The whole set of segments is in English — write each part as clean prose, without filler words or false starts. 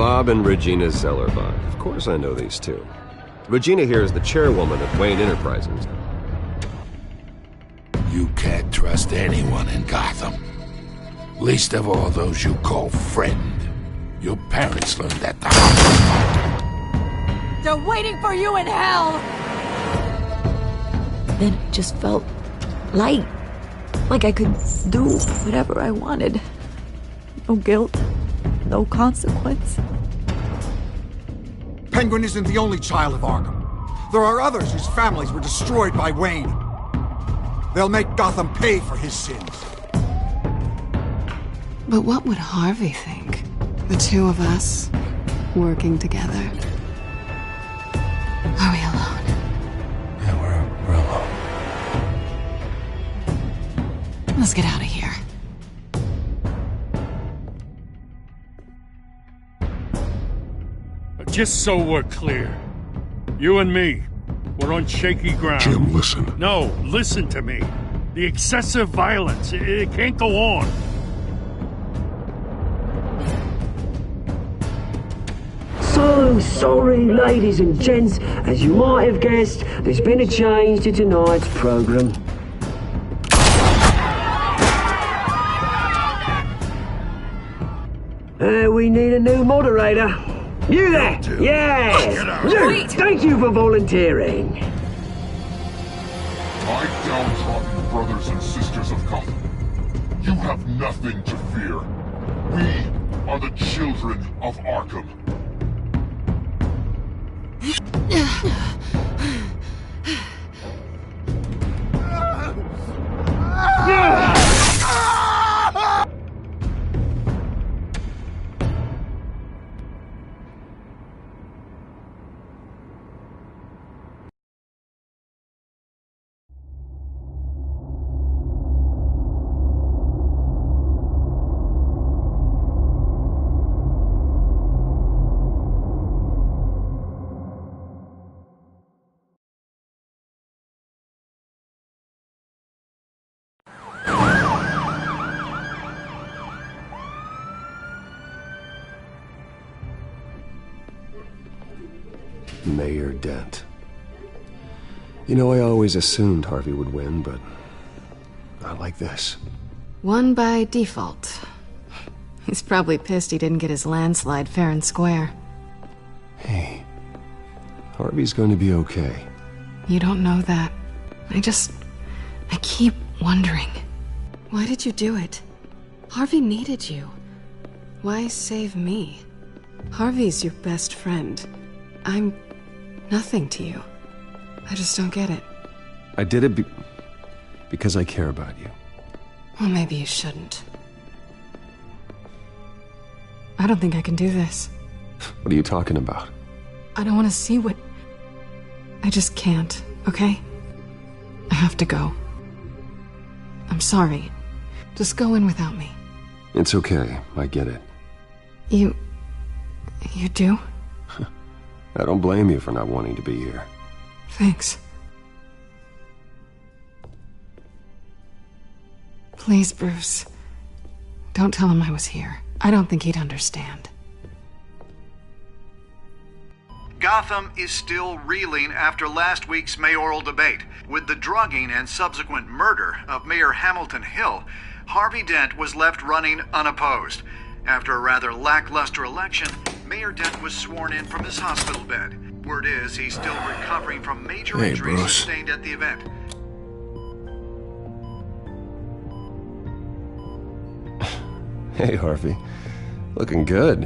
Bob and Regina Zellerbach. Of course I know these two. Regina here is the chairwoman of Wayne Enterprises. You can't trust anyone in Gotham. Least of all those you call friend. Your parents learned that the hard way. They're waiting for you in hell! Then it just felt light. Like I could do whatever I wanted. No guilt. No consequence. Penguin isn't the only child of Arkham. There are others whose families were destroyed by Wayne. They'll make Gotham pay for his sins. But what would Harvey think? The two of us, working together. Are we alone? Yeah, we're alone. Let's get out of here. Just so we're clear, you and me, we're on shaky ground. Jim, listen. No, listen to me. The excessive violence, it can't go on. So sorry, ladies and gents. As you might have guessed, there's been a change to tonight's program. We need a new moderator. You there! Yes! You! Thank you for volunteering. My downtrodden brothers and sisters of Gotham, you have nothing to fear. We are the children of Arkham. Mayor Dent. You know, I always assumed Harvey would win, but not like this. Won by default. He's probably pissed he didn't get his landslide fair and square. Hey, Harvey's going to be okay. You don't know that. I keep wondering. Why did you do it? Harvey needed you. Why save me? Harvey's your best friend. I'm nothing to you. I just don't get it. I did it because I care about you. Well, maybe you shouldn't. I don't think I can do this. What are you talking about? I don't want to see what... I just can't, okay? I have to go. I'm sorry. Just go in without me. It's okay. I get it. You do? I don't blame you for not wanting to be here. Thanks. Please, Bruce. Don't tell him I was here. I don't think he'd understand. Gotham is still reeling after last week's mayoral debate. With the drugging and subsequent murder of Mayor Hamilton Hill, Harvey Dent was left running unopposed. After a rather lackluster election, Mayor Dent was sworn in from his hospital bed. Word is he's still recovering from major injuries sustained at the event. Hey, Harvey. Looking good.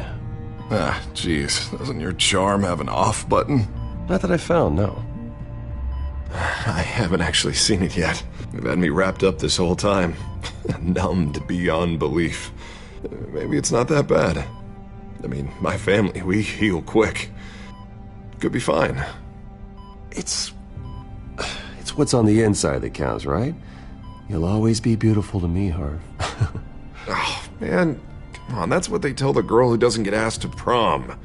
Ah, jeez. Doesn't your charm have an off button? Not that I found, no. I haven't actually seen it yet. You've had me wrapped up this whole time. Numbed beyond belief. Maybe it's not that bad. I mean, my family, we heal quick. Could be fine. It's what's on the inside that counts, right? You'll always be beautiful to me, Harv. Oh, man. Come on, that's what they tell the girl who doesn't get asked to prom.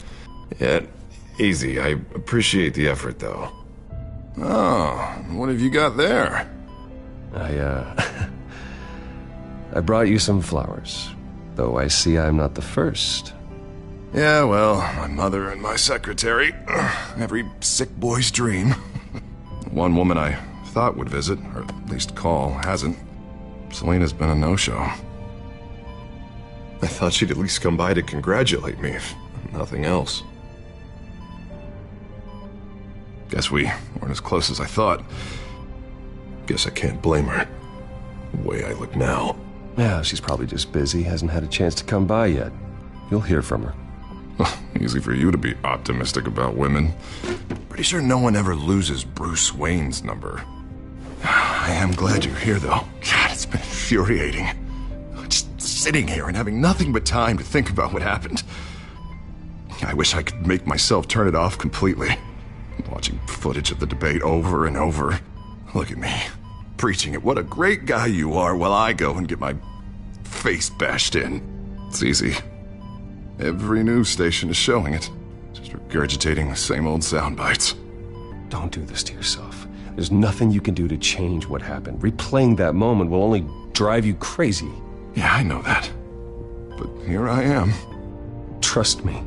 Yeah, easy. I appreciate the effort, though. Oh, what have you got there? I brought you some flowers. Though I see I'm not the first. Yeah, well, my mother and my secretary. Every sick boy's dream. One woman I thought would visit, or at least call, hasn't. Selena's been a no-show. I thought she'd at least come by to congratulate me, if nothing else. Guess we weren't as close as I thought. Guess I can't blame her. The way I look now. Yeah, she's probably just busy, hasn't had a chance to come by yet. You'll hear from her. Easy for you to be optimistic about women. Pretty sure no one ever loses Bruce Wayne's number. I am glad you're here, though. God, it's been infuriating. Just sitting here and having nothing but time to think about what happened. I wish I could make myself turn it off completely. Watching footage of the debate over and over. Look at me, preaching it. What a great guy you are, while I go and get my face bashed in. It's easy. Every news station is showing it. Just regurgitating the same old sound bites. Don't do this to yourself. There's nothing you can do to change what happened. Replaying that moment will only drive you crazy. Yeah, I know that. But here I am. Trust me.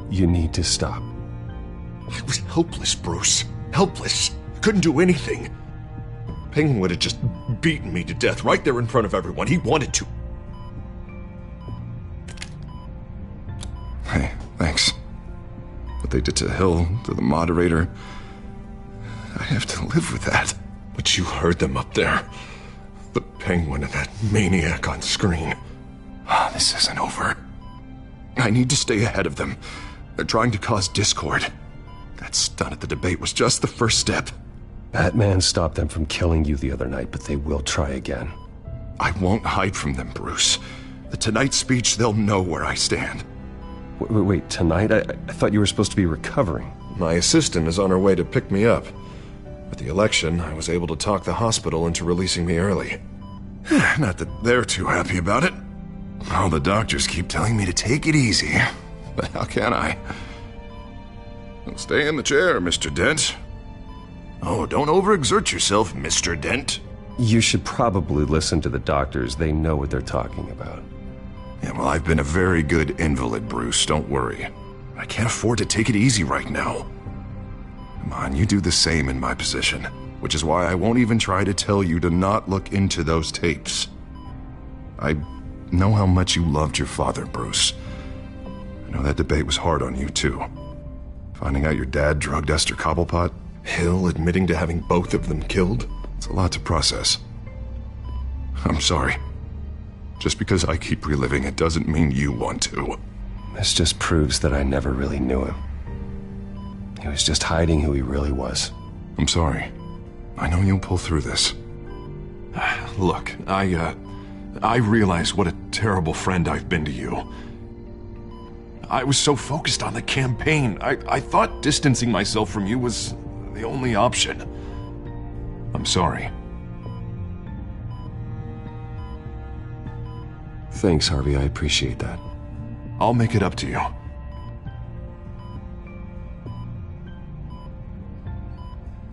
You need to stop. I was helpless, Bruce. Helpless. Couldn't do anything. Penguin would have just beaten me to death right there in front of everyone. He wanted to. Hey, thanks. What they did to Hill, to the moderator, I have to live with that. But you heard them up there. The Penguin and that maniac on screen. This isn't over. I need to stay ahead of them. They're trying to cause discord. That stunt at the debate was just the first step. Batman stopped them from killing you the other night, but they will try again. I won't hide from them, Bruce. The Tonight speech, they'll know where I stand. Wait, tonight? I thought you were supposed to be recovering. My assistant is on her way to pick me up. With the election, I was able to talk the hospital into releasing me early. Not that they're too happy about it. All the doctors keep telling me to take it easy. But how can I? Stay in the chair, Mr. Dent. Oh, don't overexert yourself, Mr. Dent. You should probably listen to the doctors. They know what they're talking about. Yeah, well, I've been a very good invalid, Bruce. Don't worry. I can't afford to take it easy right now. Come on, you do the same in my position. Which is why I won't even try to tell you to not look into those tapes. I know how much you loved your father, Bruce. I know that debate was hard on you, too. Finding out your dad drugged Esther Cobblepot, Hill admitting to having both of them killed, it's a lot to process. I'm sorry. Just because I keep reliving it doesn't mean you want to. This just proves that I never really knew him. He was just hiding who he really was. I'm sorry. I know you'll pull through this. Look, I realize what a terrible friend I've been to you. I was so focused on the campaign. I thought distancing myself from you was the only option. I'm sorry. Thanks, Harvey. I appreciate that. I'll make it up to you.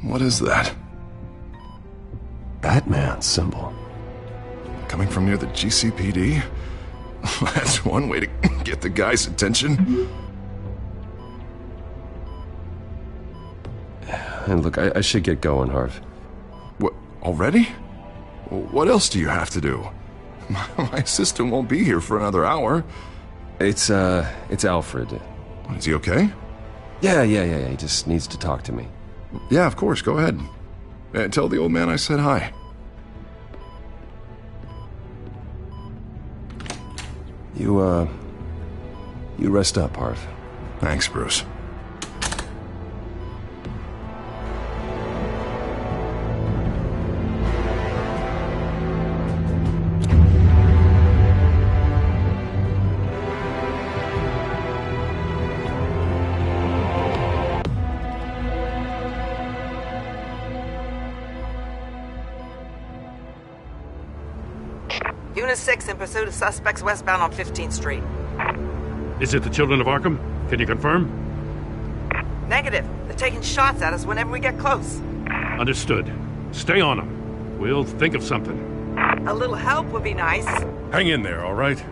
What is that? Batman's symbol. Coming from near the GCPD? That's one way to get the guy's attention. And look, I should get going, Harv. What, already? What else do you have to do? My assistant won't be here for another hour. It's Alfred. Is he okay? Yeah. He just needs to talk to me. Yeah, of course. Go ahead. Tell the old man I said hi. You rest up, Harv. Thanks, Bruce. Unit 6 in pursuit of suspects westbound on 15th Street. Is it the Children of Arkham? Can you confirm? Negative. They're taking shots at us whenever we get close. Understood. Stay on them. We'll think of something. A little help would be nice. Hang in there, all right?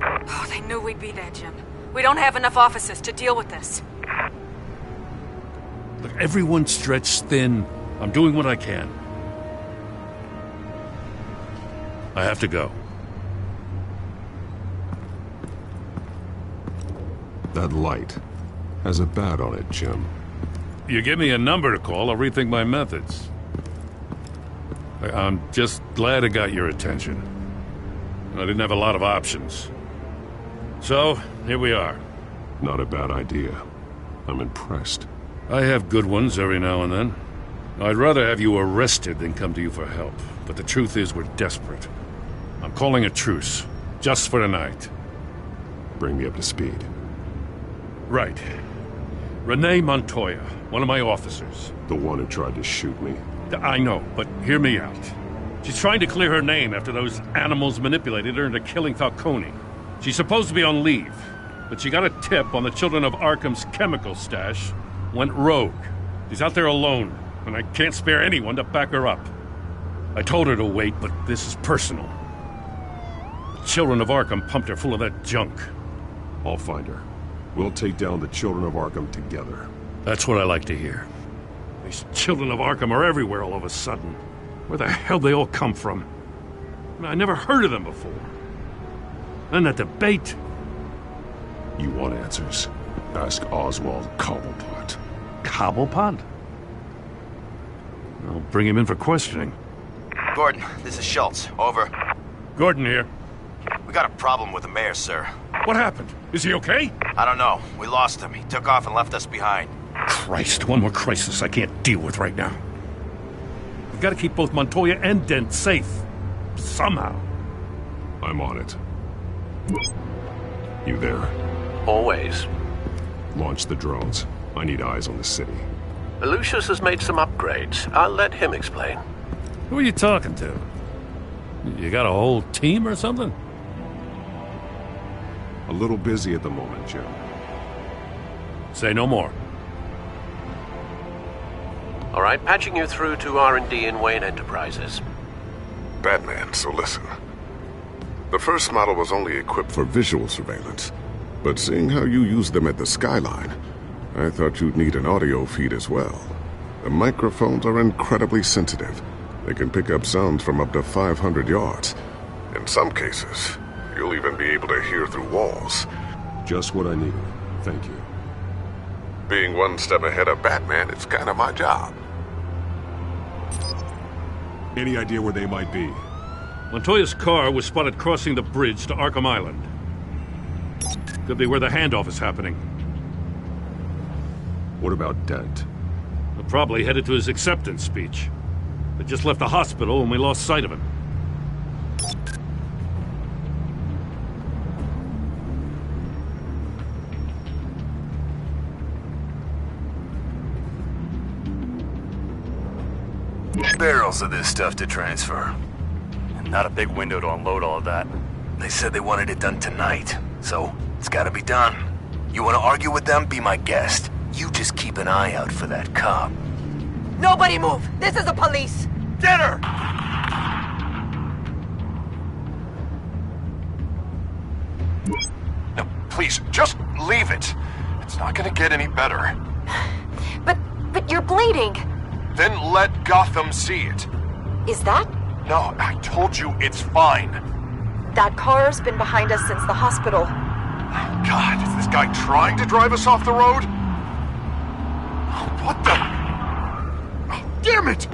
Oh, they knew we'd be there, Jim. We don't have enough officers to deal with this. Look, everyone's stretched thin. I'm doing what I can. I have to go. That light has a bat on it, Jim. You give me a number to call, I'll rethink my methods. I'm just glad it got your attention. I didn't have a lot of options. So, here we are. Not a bad idea. I'm impressed. I have good ones every now and then. I'd rather have you arrested than come to you for help. But the truth is we're desperate. I'm calling a truce. Just for tonight. Bring me up to speed. Right. Renee Montoya, one of my officers. The one who tried to shoot me. I know, but hear me out. She's trying to clear her name after those animals manipulated her into killing Falcone. She's supposed to be on leave, but she got a tip on the Children of Arkham's chemical stash, went rogue. She's out there alone, and I can't spare anyone to back her up. I told her to wait, but this is personal. The Children of Arkham pumped her full of that junk. I'll find her. We'll take down the Children of Arkham together. That's what I like to hear. These Children of Arkham are everywhere all of a sudden. Where the hell they all come from? I never heard of them before. And that debate. You want answers? Ask Oswald Cobblepot. Cobblepot? I'll bring him in for questioning. Gordon, this is Schultz. Over. Gordon here. We got a problem with the mayor, sir. What happened? Is he okay? I don't know. We lost him. He took off and left us behind. Christ, one more crisis I can't deal with right now. We've got to keep both Montoya and Dent safe. Somehow. I'm on it. You there? Always. Launch the drones. I need eyes on the city. Lucius has made some upgrades. I'll let him explain. Who are you talking to? You got a whole team or something? A little busy at the moment, Jim. Say no more. All right, patching you through to R&D in Wayne Enterprises. Batman, so listen. The first model was only equipped for visual surveillance, but seeing how you use them at the Skyline, I thought you'd need an audio feed as well. The microphones are incredibly sensitive. They can pick up sounds from up to 500 yards. In some cases, you'll even be able to hear through walls. Just what I needed. Thank you. Being one step ahead of Batman, it's kind of my job. Any idea where they might be? Montoya's car was spotted crossing the bridge to Arkham Island. Could be where the handoff is happening. What about Dent? They're probably headed to his acceptance speech. They just left the hospital and we lost sight of him. Barrels of this stuff to transfer. And not a big window to unload all of that. They said they wanted it done tonight, so it's gotta be done. You wanna argue with them? Be my guest. You just keep an eye out for that cop. Nobody move! This is the police! Get her! No, please, just leave it. It's not gonna get any better. But you're bleeding! Then let Gotham see it. Is that? No, I told you it's fine. That car's been behind us since the hospital. God, is this guy trying to drive us off the road? What the? Oh, damn it!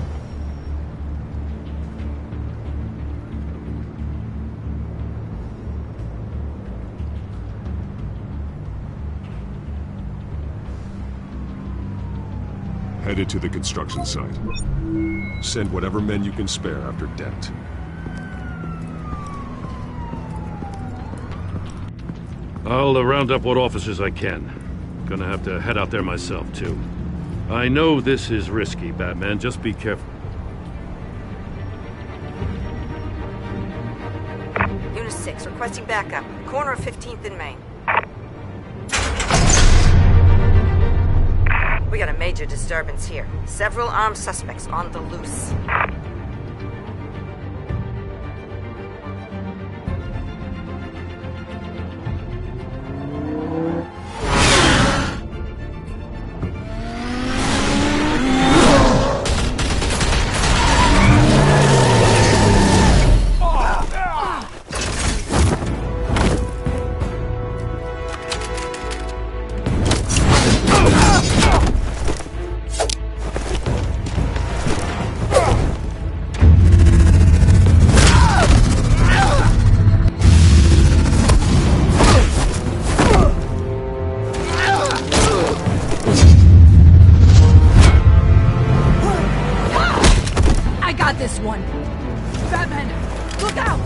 Headed to the construction site. Send whatever men you can spare after Dent. I'll round up what officers I can. Gonna have to head out there myself, too. I know this is risky, Batman. Just be careful. Unit 6, requesting backup. Corner of 15th and Main. We got a major disturbance here. Several armed suspects on the loose. one. Batman, look out!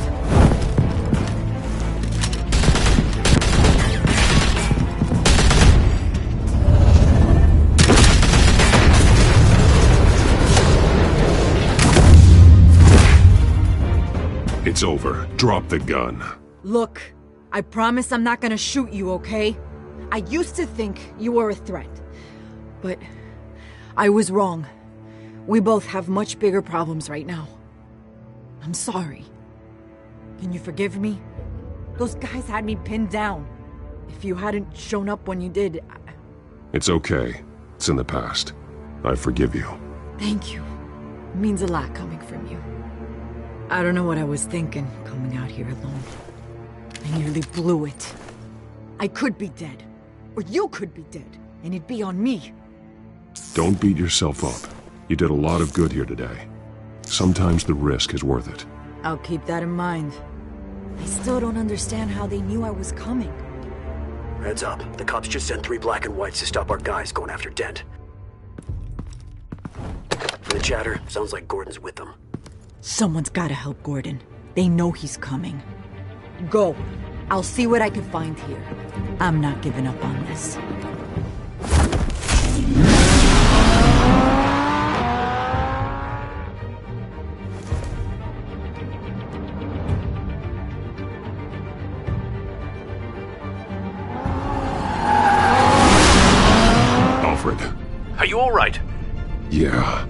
It's over. Drop the gun. Look, I promise I'm not gonna shoot you, okay? I used to think you were a threat, but I was wrong. We both have much bigger problems right now. I'm sorry. Can you forgive me? Those guys had me pinned down. If you hadn't shown up when you did, It's okay. It's in the past. I forgive you. Thank you. It means a lot coming from you. I don't know what I was thinking, coming out here alone. I nearly blew it. I could be dead. Or you could be dead, and it'd be on me. Don't beat yourself up. You did a lot of good here today. Sometimes the risk is worth it. I'll keep that in mind. I still don't understand how they knew I was coming. Heads up. The cops just sent 3 black and whites to stop our guys going after Dent. From the chatter, sounds like Gordon's with them. Someone's gotta help Gordon. They know he's coming. Go. I'll see what I can find here. I'm not giving up on this. Alfred. Are you all right? Yeah,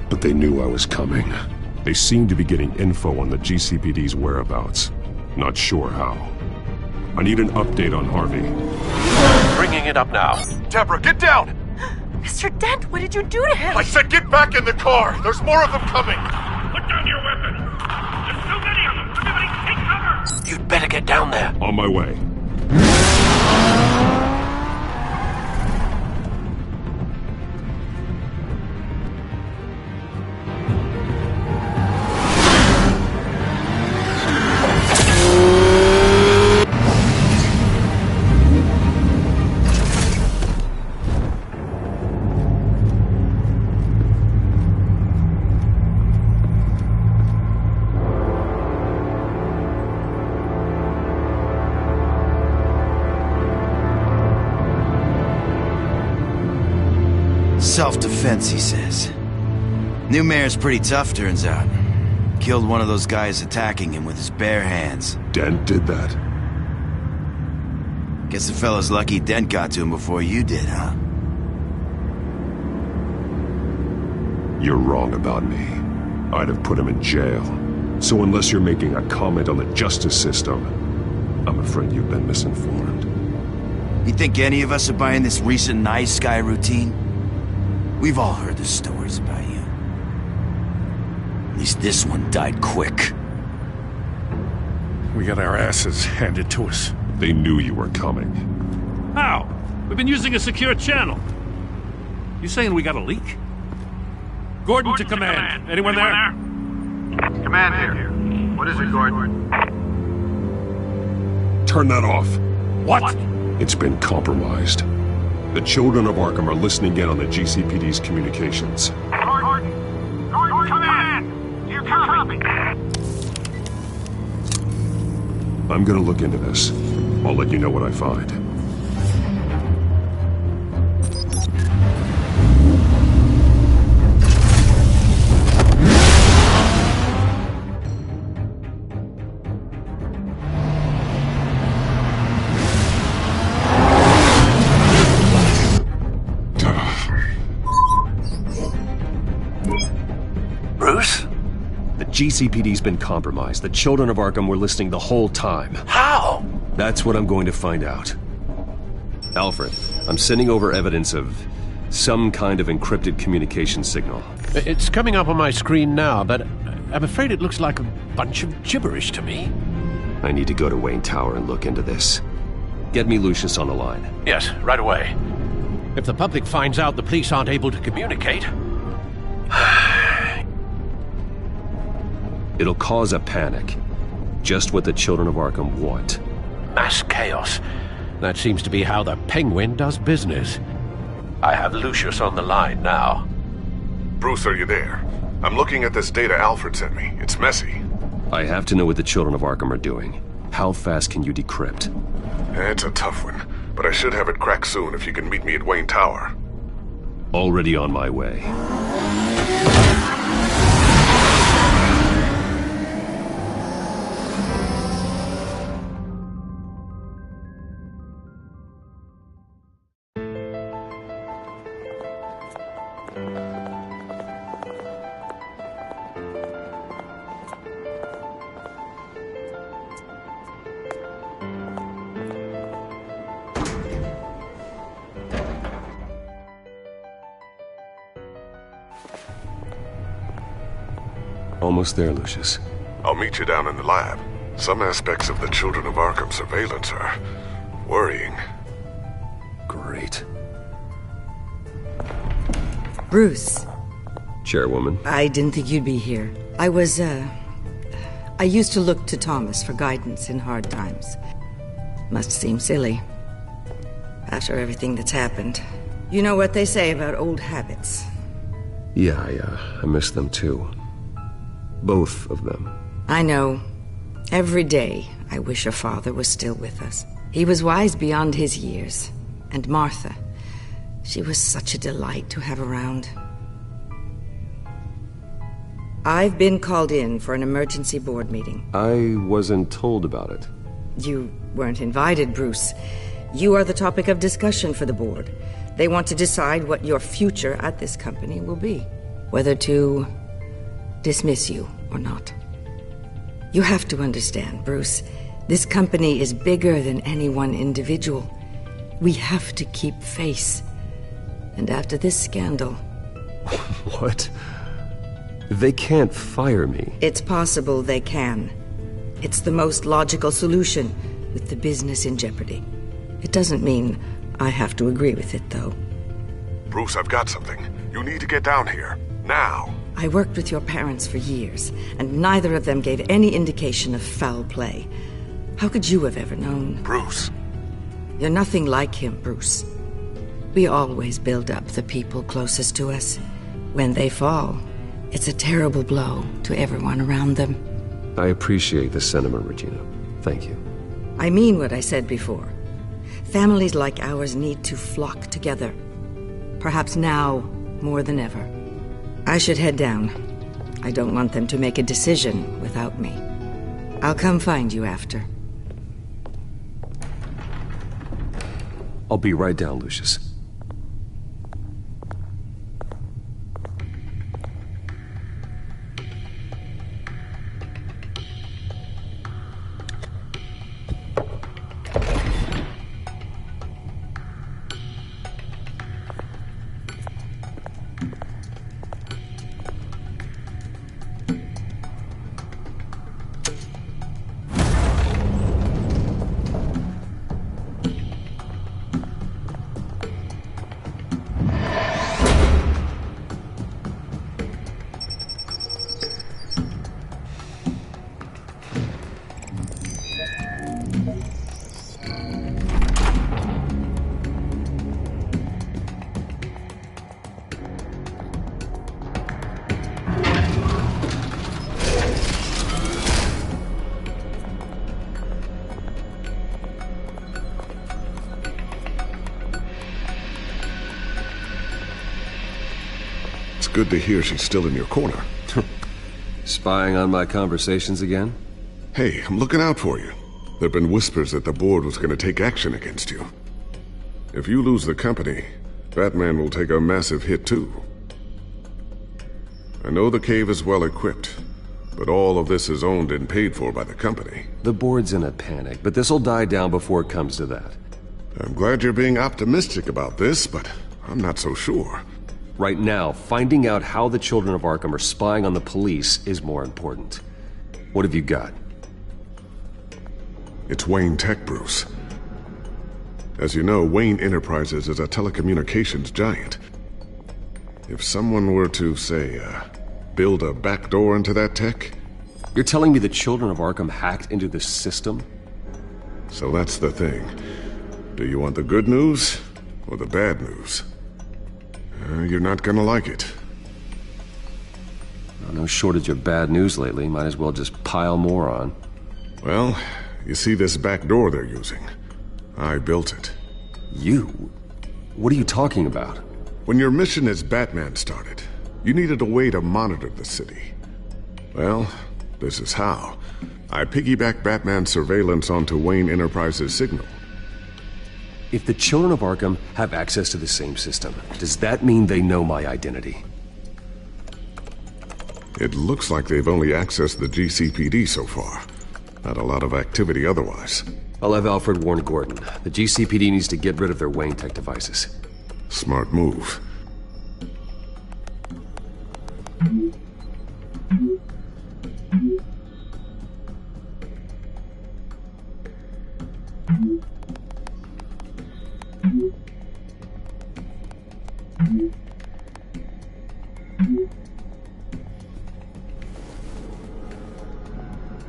but they knew I was coming. They seem to be getting info on the GCPD's whereabouts. Not sure how. I need an update on Harvey. Bringing it up now. Deborah, get down! Mr. Dent, what did you do to him? I said get back in the car! There's more of them coming! Put down your weapon! There's too many of them! Everybody take cover! You'd better get down there. On my way. Self-defense, he says. New mayor's pretty tough, turns out. Killed one of those guys attacking him with his bare hands. Dent did that? Guess the fella's lucky Dent got to him before you did, huh? You're wrong about me. I'd have put him in jail. So unless you're making a comment on the justice system, I'm afraid you've been misinformed. You think any of us are buying this recent nice guy routine? We've all heard the stories about you. At least this one died quick. We got our asses handed to us. They knew you were coming. How? We've been using a secure channel. You saying we got a leak? Gordon to command. Anyone there? Command here. What is it, Gordon? Turn that off. What? It's been compromised. The children of Arkham are listening in on the GCPD's communications. Gordon, command! Do you copy? I'm gonna look into this. I'll let you know what I find. Bruce? The GCPD's been compromised. The children of Arkham were listening the whole time. How? That's what I'm going to find out. Alfred, I'm sending over evidence of some kind of encrypted communication signal. It's coming up on my screen now, but I'm afraid it looks like a bunch of gibberish to me. I need to go to Wayne Tower and look into this. Get me Lucius on the line. Yes, right away. If the public finds out the police aren't able to communicate... It'll cause a panic. Just what the children of Arkham want. Mass chaos. That seems to be how the Penguin does business. I have Lucius on the line now. Bruce, are you there? I'm looking at this data Alfred sent me. It's messy. I have to know what the Children of Arkham are doing. How fast can you decrypt? It's a tough one, but I should have it cracked soon if you can meet me at Wayne Tower. Already on my way. Almost there, Lucius. I'll meet you down in the lab. Some aspects of the Children of Arkham surveillance are worrying. Great. Bruce. Chairwoman. I didn't think you'd be here. I used to look to Thomas for guidance in hard times. Must seem silly. After everything that's happened. You know what they say about old habits. Yeah, I miss them too. Both of them. I know. Every day, I wish a father was still with us. He was wise beyond his years. And Martha, she was such a delight to have around. I've been called in for an emergency board meeting. I wasn't told about it. You weren't invited, Bruce. You are the topic of discussion for the board. They want to decide what your future at this company will be. Whether to dismiss you or not. You have to understand, Bruce. This company is bigger than any one individual. We have to keep face. And after this scandal... What? They can't fire me. It's possible they can. It's the most logical solution with the business in jeopardy. It doesn't mean I have to agree with it, though. Bruce, I've got something. You need to get down here. Now. I worked with your parents for years, and neither of them gave any indication of foul play. How could you have ever known? Bruce. You're nothing like him, Bruce. We always build up the people closest to us. When they fall, it's a terrible blow to everyone around them. I appreciate the sentiment, Regina. Thank you. I mean what I said before. Families like ours need to flock together. Perhaps now more than ever. I should head down. I don't want them to make a decision without me. I'll come find you after. I'll be right down, Lucius. Good to hear she's still in your corner. Spying on my conversations again? Hey, I'm looking out for you. There've been whispers that the board was going to take action against you. If you lose the company, Batman will take a massive hit too. I know the cave is well equipped, but all of this is owned and paid for by the company. The board's in a panic, but this'll die down before it comes to that. I'm glad you're being optimistic about this, but I'm not so sure. Right now, finding out how the Children of Arkham are spying on the police is more important. What have you got? It's Wayne Tech, Bruce. As you know, Wayne Enterprises is a telecommunications giant. If someone were to, say, build a backdoor into that tech... You're telling me the Children of Arkham hacked into this system? So that's the thing. Do you want the good news or the bad news? You're not gonna like it. No shortage of bad news lately. Might as well just pile more on. Well, you see this back door they're using? I built it. You? What are you talking about? When your mission as Batman started, you needed a way to monitor the city. Well, this is how. I piggybacked Batman's surveillance onto Wayne Enterprises' signal. If the children of Arkham have access to the same system, does that mean they know my identity? It looks like they've only accessed the GCPD so far. Not a lot of activity otherwise. I'll have Alfred warn Gordon. The GCPD needs to get rid of their Wayne Tech devices. Smart move.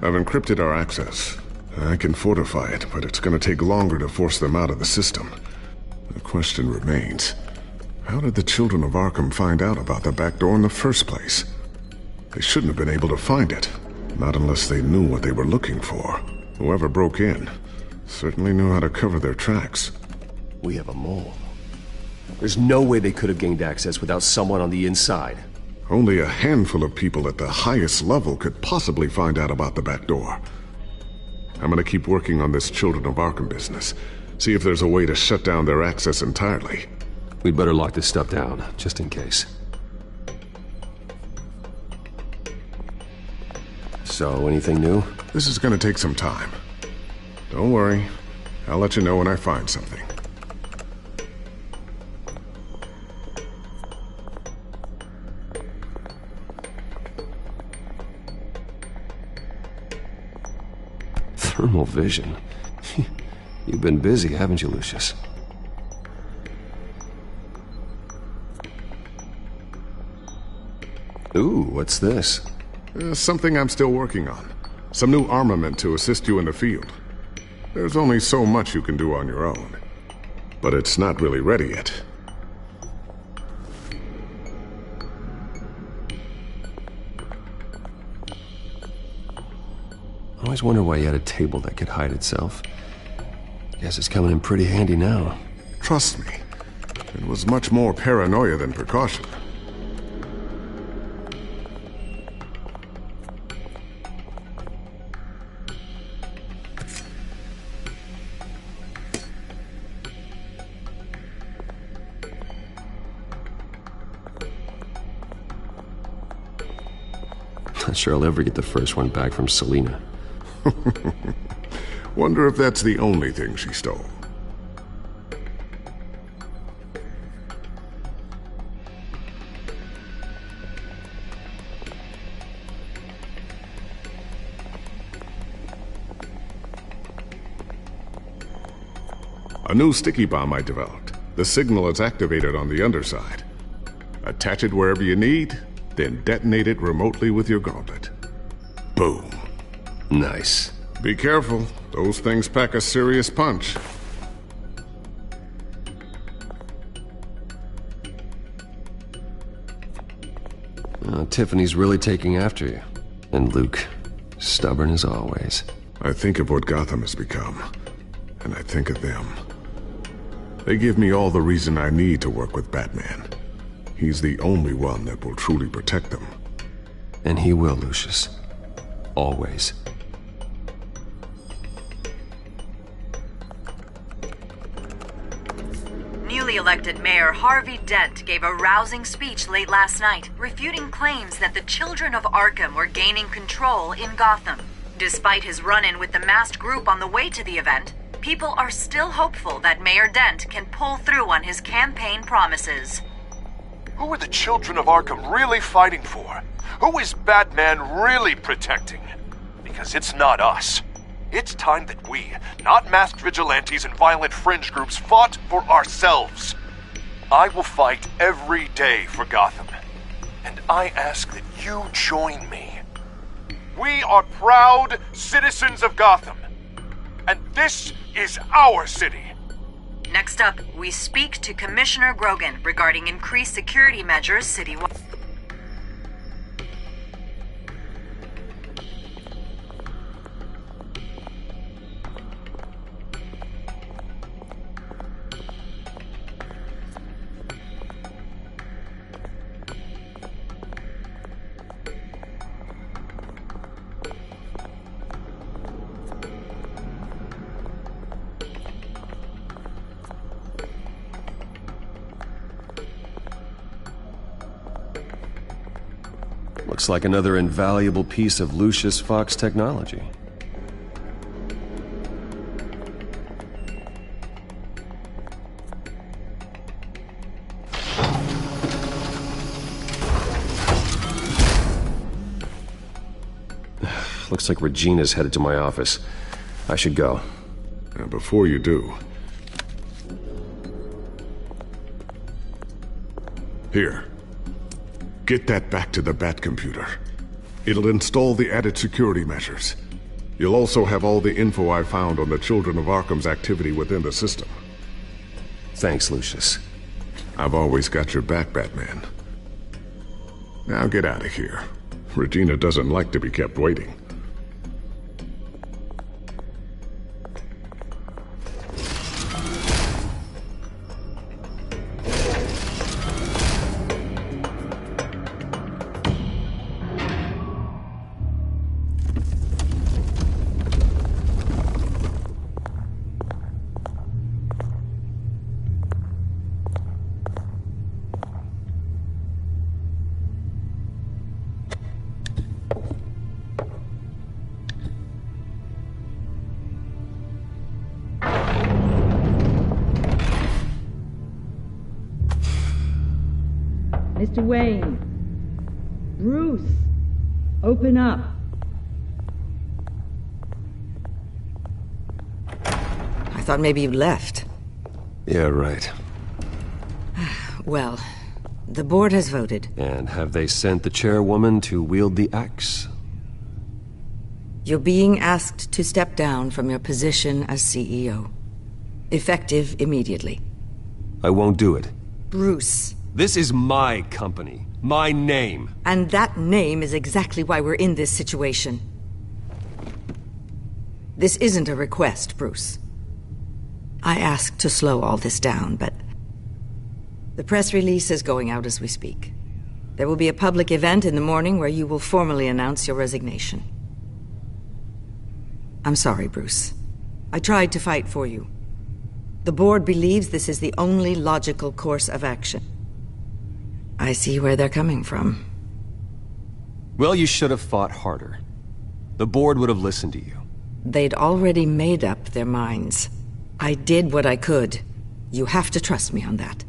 I've encrypted our access. I can fortify it, but it's gonna take longer to force them out of the system. The question remains, how did the children of Arkham find out about the back door in the first place? They shouldn't have been able to find it. Not unless they knew what they were looking for. Whoever broke in certainly knew how to cover their tracks. We have a mole. There's no way they could have gained access without someone on the inside. Only a handful of people at the highest level could possibly find out about the back door. I'm gonna keep working on this Children of Arkham business. See if there's a way to shut down their access entirely. We'd better lock this stuff down, just in case. So, anything new? This is gonna take some time. Don't worry. I'll let you know when I find something. Thermal vision? You've been busy, haven't you, Lucius? Ooh, what's this? Something I'm still working on. Some new armament to assist you in the field. There's only so much you can do on your own. But it's not really ready yet. I always wondered why you had a table that could hide itself. Guess it's coming in pretty handy now. Trust me, it was much more paranoia than precaution. Not sure I'll ever get the first one back from Selina. Wonder if that's the only thing she stole. A new sticky bomb I developed. The signal is activated on the underside. Attach it wherever you need, then detonate it remotely with your gauntlet. Boom. Nice. Be careful. Those things pack a serious punch. Tiffany's really taking after you. And Luke, stubborn as always. I think of what Gotham has become, and I think of them. They give me all the reason I need to work with Batman. He's the only one that will truly protect them. And he will, Lucius. Always. Newly elected Mayor Harvey Dent gave a rousing speech late last night, refuting claims that the children of Arkham were gaining control in Gotham. Despite his run-in with the masked group on the way to the event, people are still hopeful that Mayor Dent can pull through on his campaign promises. Who are the children of Arkham really fighting for? Who is Batman really protecting? Because it's not us. It's time that we, not masked vigilantes and violent fringe groups, fought for ourselves. I will fight every day for Gotham. And I ask that you join me. We are proud citizens of Gotham. And this is our city. Next up, we speak to Commissioner Grogan regarding increased security measures citywide. Looks like another invaluable piece of Lucius Fox technology. Looks like Regina's headed to my office. I should go. And before you do... Here. Get that back to the Bat computer. It'll install the added security measures. You'll also have all the info I found on the Children of Arkham's activity within the system. Thanks, Lucius. I've always got your back, Batman. Now get out of here. Regina doesn't like to be kept waiting. Mr. Wayne. Bruce. Open up. I thought maybe you'd left. Yeah, right. Well, the board has voted. And have they sent the chairwoman to wield the axe? You're being asked to step down from your position as CEO. Effective immediately. I won't do it. Bruce. This is my company. My name. And that name is exactly why we're in this situation. This isn't a request, Bruce. I asked to slow all this down, but... the press release is going out as we speak. There will be a public event in the morning where you will formally announce your resignation. I'm sorry, Bruce. I tried to fight for you. The board believes this is the only logical course of action. I see where they're coming from. Well, you should have fought harder. The board would have listened to you. They'd already made up their minds. I did what I could. You have to trust me on that.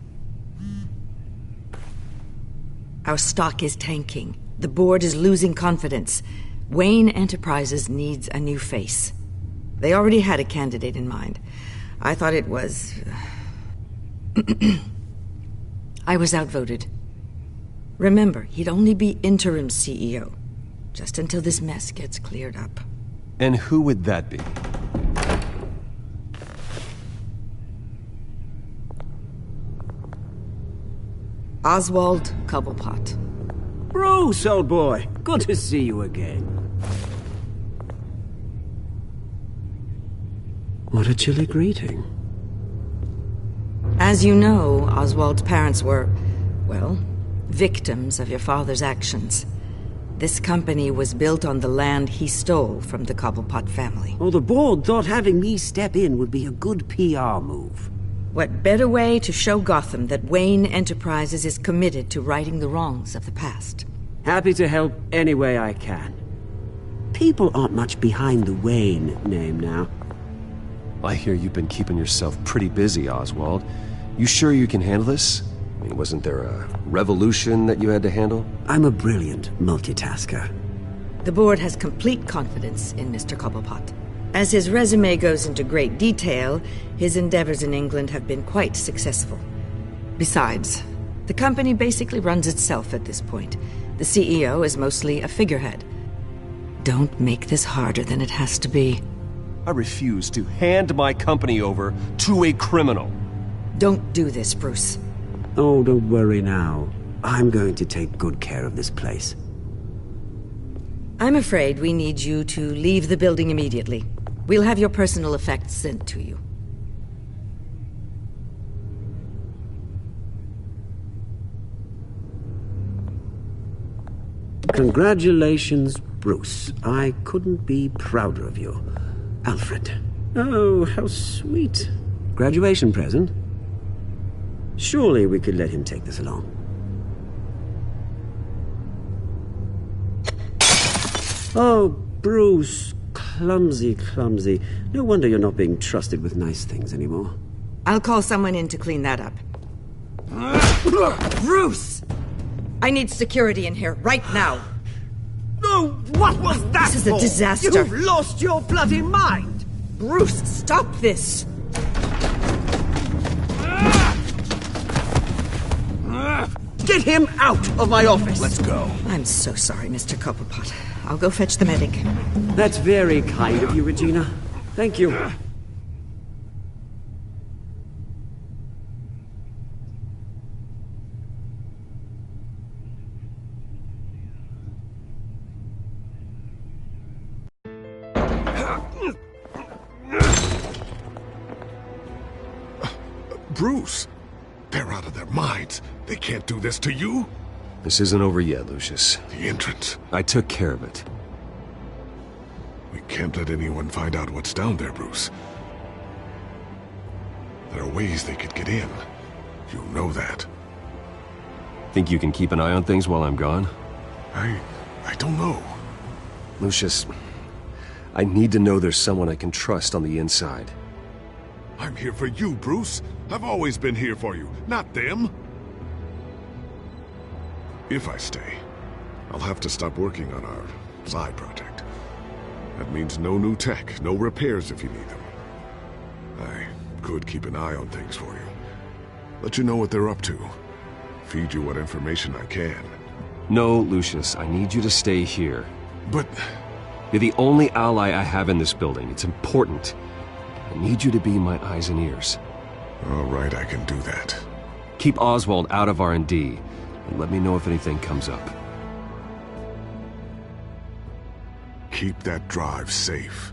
Our stock is tanking. The board is losing confidence. Wayne Enterprises needs a new face. They already had a candidate in mind. I thought it was... I was outvoted. Remember, he'd only be interim CEO, just until this mess gets cleared up. And who would that be? Oswald Cobblepot. Bruce, old boy. Good to see you again. What a chilly greeting. As you know, Oswald's parents were, well, victims of your father's actions. This company was built on the land he stole from the Cobblepot family. Oh, the board thought having me step in would be a good PR move. What better way to show Gotham that Wayne Enterprises is committed to righting the wrongs of the past? Happy to help any way I can. People aren't much behind the Wayne name now. I hear you've been keeping yourself pretty busy, Oswald. You sure you can handle this? I mean, wasn't there a revolution that you had to handle? I'm a brilliant multitasker. The board has complete confidence in Mr. Cobblepot. As his resume goes into great detail, his endeavors in England have been quite successful. Besides, the company basically runs itself at this point. The CEO is mostly a figurehead. Don't make this harder than it has to be. I refuse to hand my company over to a criminal. Don't do this, Bruce. Oh, don't worry now. I'm going to take good care of this place. I'm afraid we need you to leave the building immediately. We'll have your personal effects sent to you. Congratulations, Bruce. I couldn't be prouder of you. Alfred. Oh, how sweet. Graduation present? Surely we could let him take this along. Oh, Bruce. Clumsy, clumsy. No wonder you're not being trusted with nice things anymore. I'll call someone in to clean that up. Bruce! I need security in here, right now. No, what was that This is a disaster. You've lost your bloody mind! Bruce, stop this! Get him out of my office! Let's go. I'm so sorry, Mr. Cobblepot. I'll go fetch the medic. That's very kind of you, Regina. Thank you. Bruce, they're out of their minds. They can't do this to you. This isn't over yet, Lucius. The entrance. I took care of it. We can't let anyone find out what's down there, Bruce. There are ways they could get in. You know that. Think you can keep an eye on things while I'm gone? I don't know. Lucius, I need to know there's someone I can trust on the inside. I'm here for you, Bruce. I've always been here for you, not them. If I stay, I'll have to stop working on our side project. That means no new tech, no repairs if you need them. I could keep an eye on things for you. Let you know what they're up to. Feed you what information I can. No, Lucius, I need you to stay here. But... You're the only ally I have in this building. It's important. I need you to be my eyes and ears. All right, I can do that. Keep Oswald out of R&D, and let me know if anything comes up. Keep that drive safe.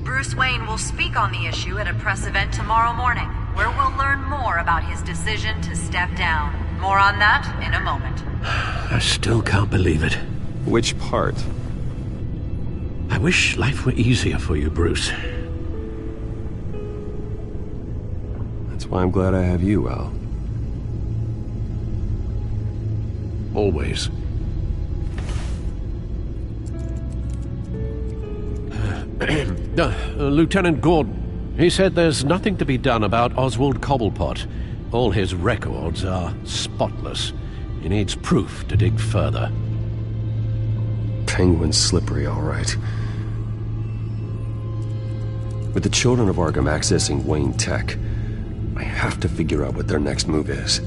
Bruce Wayne will speak on the issue at a press event tomorrow morning, where we'll learn more about his decision to step down. More on that in a moment. I still can't believe it. Which part? I wish life were easier for you, Bruce. That's why I'm glad I have you, Al. Always. Lieutenant Gordon, he said there's nothing to be done about Oswald Cobblepot. All his records are spotless. He needs proof to dig further. Penguin's slippery, all right. With the children of Arkham accessing Wayne Tech, I have to figure out what their next move is.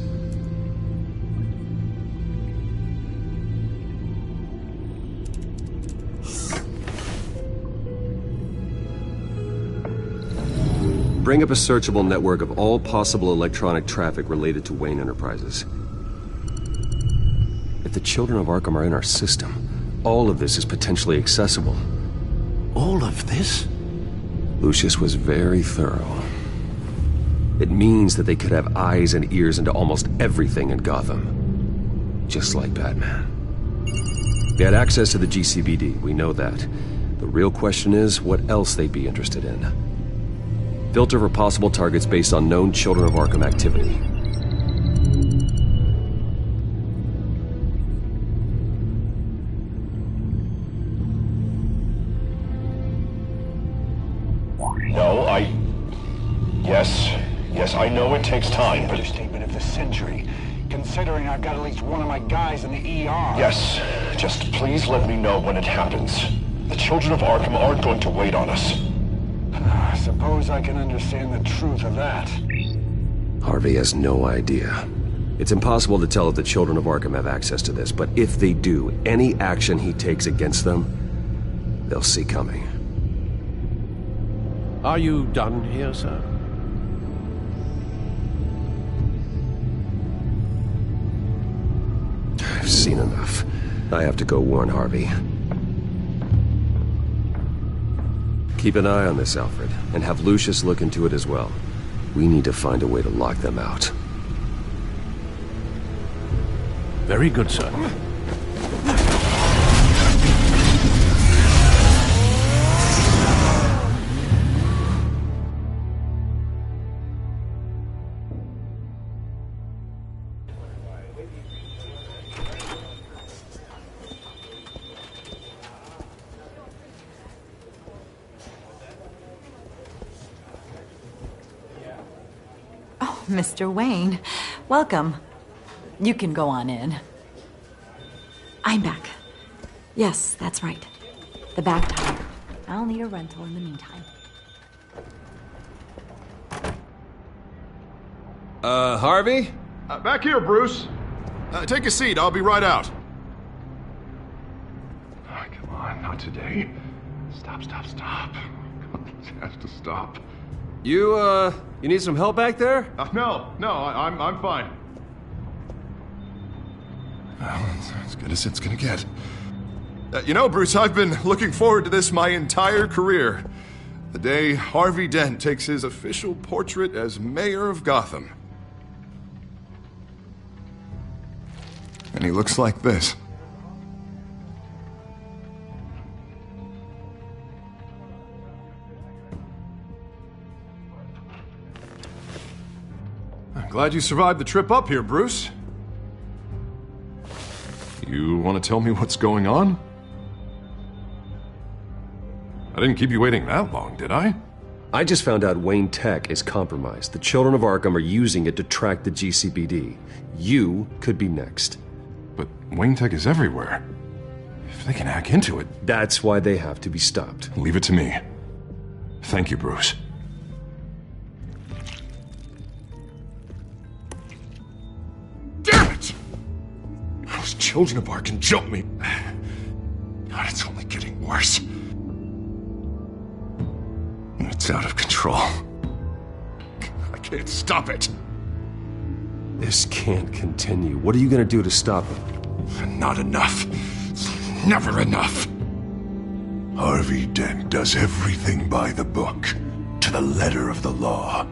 Bring up a searchable network of all possible electronic traffic related to Wayne Enterprises. If the children of Arkham are in our system, all of this is potentially accessible. All of this? Lucius was very thorough. It means that they could have eyes and ears into almost everything in Gotham. Just like Batman. They had access to the GCPD, we know that. The real question is what else they'd be interested in. Filter for possible targets based on known Children of Arkham activity. No, Yes, I know it takes time, but... Understatement of the century, considering I've got at least one of my guys in the ER. Yes, just please let me know when it happens. The Children of Arkham aren't going to wait on us. I suppose I can understand the truth of that. Harvey has no idea. It's impossible to tell if the Children of Arkham have access to this, but if they do, any action he takes against them, they'll see coming. Are you done here, sir? I've seen enough. I have to go warn Harvey. Keep an eye on this, Alfred, and have Lucius look into it as well. We need to find a way to lock them out. Very good, sir. Mr. Wayne, welcome. You can go on in. I'm back. Yes, that's right. The back tire. I'll need a rental in the meantime. Harvey? Back here, Bruce. Take a seat, I'll be right out. Oh, come on, not today. Stop. Come on, this has to stop. You need some help back there? No, I'm fine. Well, it's as good as it's gonna get. You know, Bruce, I've been looking forward to this my entire career. The day Harvey Dent takes his official portrait as mayor of Gotham. And he looks like this. I'm glad you survived the trip up here, Bruce. You want to tell me what's going on? I didn't keep you waiting that long, did I? I just found out Wayne Tech is compromised. The children of Arkham are using it to track the GCPD. You could be next. But Wayne Tech is everywhere. If they can hack into it... That's why they have to be stopped. Leave it to me. Thank you, Bruce. Damn it! Those children of Arkham jumped me. God, it's only getting worse. It's out of control. I can't stop it. This can't continue. What are you gonna do to stop him? Not enough. Never enough. Harvey Dent does everything by the book, to the letter of the law.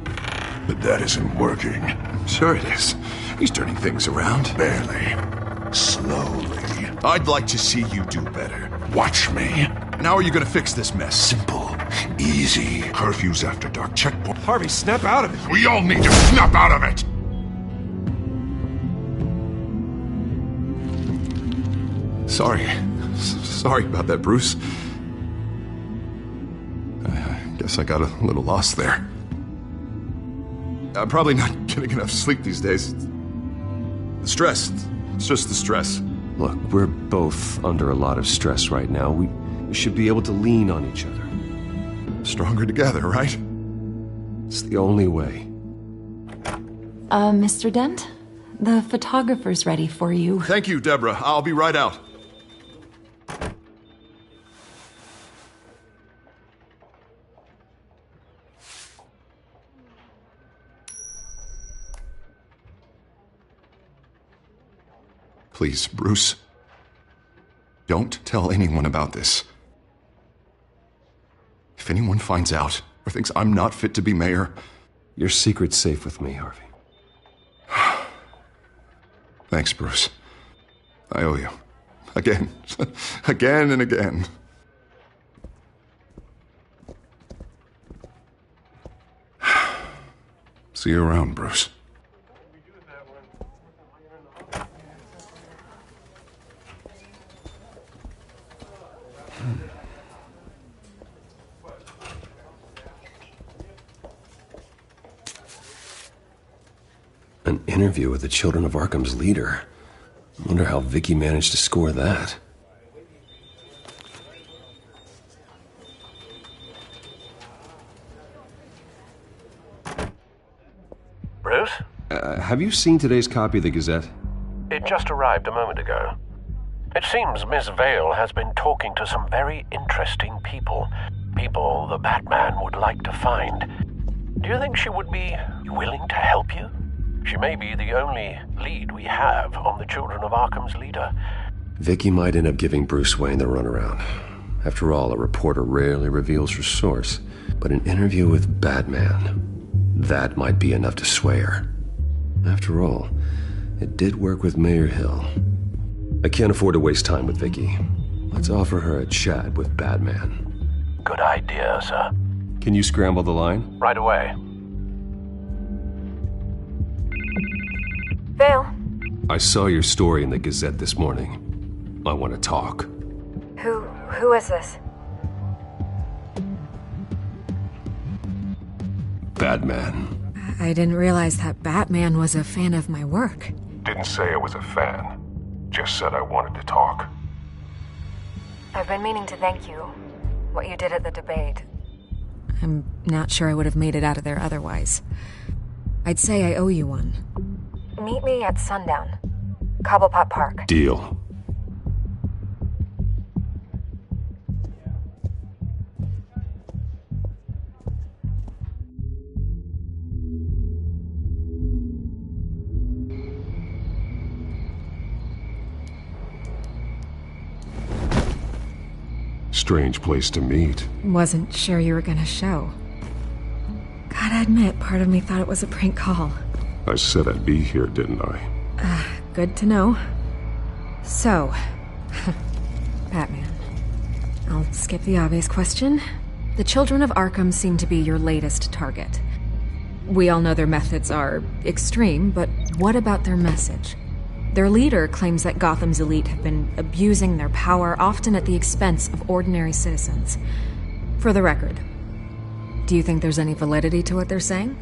But that isn't working. Sure it is. He's turning things around. Barely. Slowly. I'd like to see you do better. Watch me. And how are you gonna fix this mess? Simple. Easy. Curfews after dark. Checkpoint. Harvey, snap out of it. We all need to snap out of it! Sorry about that, Bruce. I guess I got a little lost there. I'm probably not getting enough sleep these days. The stress. It's just the stress. Look, we're both under a lot of stress right now. We should be able to lean on each other. Stronger together, right? It's the only way. Mr. Dent? The photographer's ready for you. Thank you, Deborah. I'll be right out. Please, Bruce. Don't tell anyone about this. If anyone finds out or thinks I'm not fit to be mayor... Your secret's safe with me, Harvey. Thanks, Bruce. I owe you. Again. Again and again. See you around, Bruce. An interview with the Children of Arkham's leader. I wonder how Vicky managed to score that. Bruce? Have you seen today's copy of the Gazette? It just arrived a moment ago. It seems Miss Vale has been talking to some very interesting people. People the Batman would like to find. Do you think she would be willing to help you? She may be the only lead we have on the Children of Arkham's leader. Vicky might end up giving Bruce Wayne the runaround. After all, a reporter rarely reveals her source. But an interview with Batman, that might be enough to sway her. After all, it did work with Mayor Hill. I can't afford to waste time with Vicky. Let's offer her a chat with Batman. Good idea, sir. Can you scramble the line? Right away. Vale. I saw your story in the Gazette this morning. I want to talk. Who is this? Batman. I didn't realize that Batman was a fan of my work. Didn't say I was a fan. Just said I wanted to talk. I've been meaning to thank you. What you did at the debate. I'm not sure I would have made it out of there otherwise. I'd say I owe you one. Meet me at sundown. Cobblepot Park. Deal. Strange place to meet. Wasn't sure you were gonna show. Gotta admit, part of me thought it was a prank call. I said I'd be here, didn't I? Good to know. So, Batman. I'll skip the obvious question. The children of Arkham seem to be your latest target. We all know their methods are extreme, but what about their message? Their leader claims that Gotham's elite have been abusing their power, often at the expense of ordinary citizens. For the record, do you think there's any validity to what they're saying?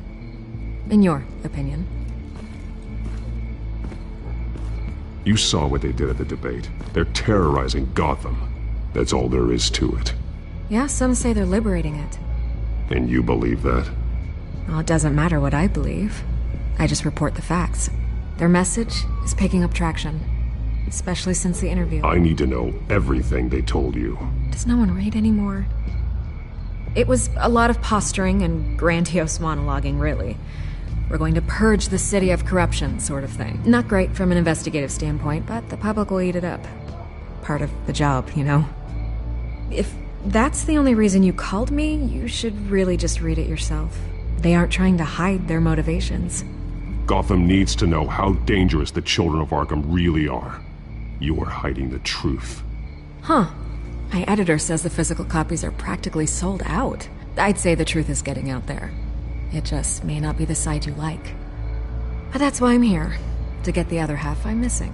In your opinion? You saw what they did at the debate. They're terrorizing Gotham. That's all there is to it. Yeah, some say they're liberating it. And you believe that? Well, it doesn't matter what I believe. I just report the facts. Their message is picking up traction, especially since the interview. I need to know everything they told you. Does no one read anymore? It was a lot of posturing and grandiose monologuing, really. We're going to purge the city of corruption, sort of thing. Not great from an investigative standpoint, but the public will eat it up. Part of the job, you know? If that's the only reason you called me, you should really just read it yourself. They aren't trying to hide their motivations. Gotham needs to know how dangerous the children of Arkham really are. You are hiding the truth. Huh. My editor says the physical copies are practically sold out. I'd say the truth is getting out there. It just may not be the side you like. But that's why I'm here, to get the other half I'm missing.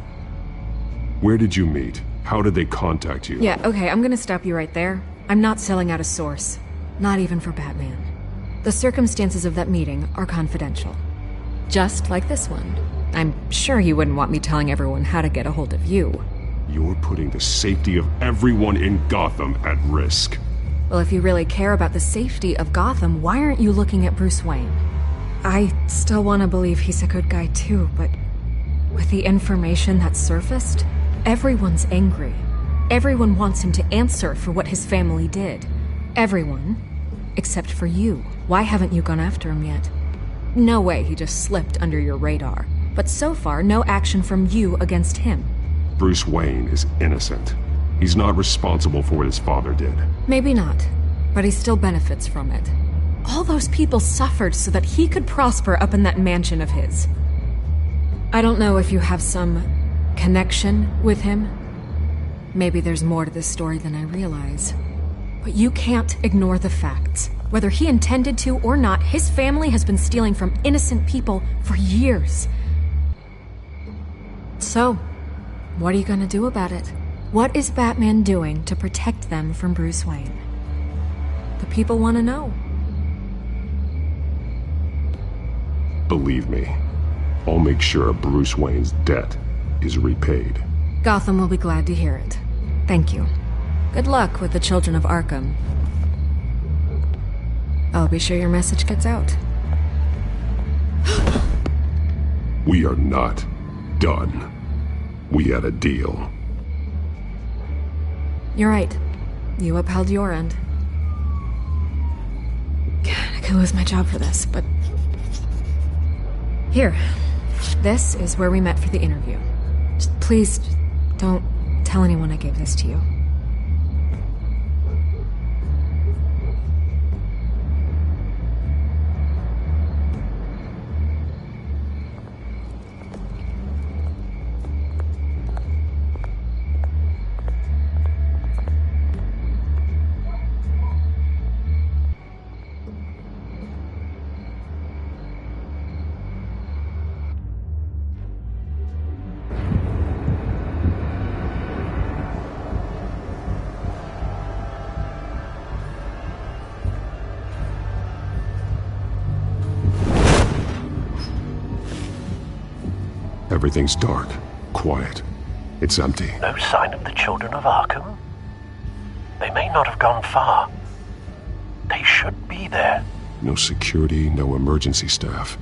Where did you meet? How did they contact you? Yeah, okay, I'm gonna stop you right there. I'm not selling out a source. Not even for Batman. The circumstances of that meeting are confidential. Just like this one. I'm sure you wouldn't want me telling everyone how to get a hold of you. You're putting the safety of everyone in Gotham at risk. Well, if you really care about the safety of Gotham, why aren't you looking at Bruce Wayne? I still want to believe he's a good guy too, but with the information that surfaced, everyone's angry. Everyone wants him to answer for what his family did. Everyone, except for you. Why haven't you gone after him yet? No way he just slipped under your radar. But so far, no action from you against him. Bruce Wayne is innocent. He's not responsible for what his father did. Maybe not, but he still benefits from it. All those people suffered so that he could prosper up in that mansion of his. I don't know if you have some connection with him. Maybe there's more to this story than I realize. But you can't ignore the facts. Whether he intended to or not, his family has been stealing from innocent people for years. So, what are you gonna do about it? What is Batman doing to protect them from Bruce Wayne? The people want to know. Believe me, I'll make sure Bruce Wayne's debt is repaid. Gotham will be glad to hear it. Thank you. Good luck with the children of Arkham. I'll be sure your message gets out. We are not done. We had a deal. You're right. You upheld your end. God, I could lose my job for this, but... Here. This is where we met for the interview. Please, don't tell anyone I gave this to you. Everything's dark, quiet. It's empty. No sign of the children of Arkham? They may not have gone far. They should be there. No security, no emergency staff.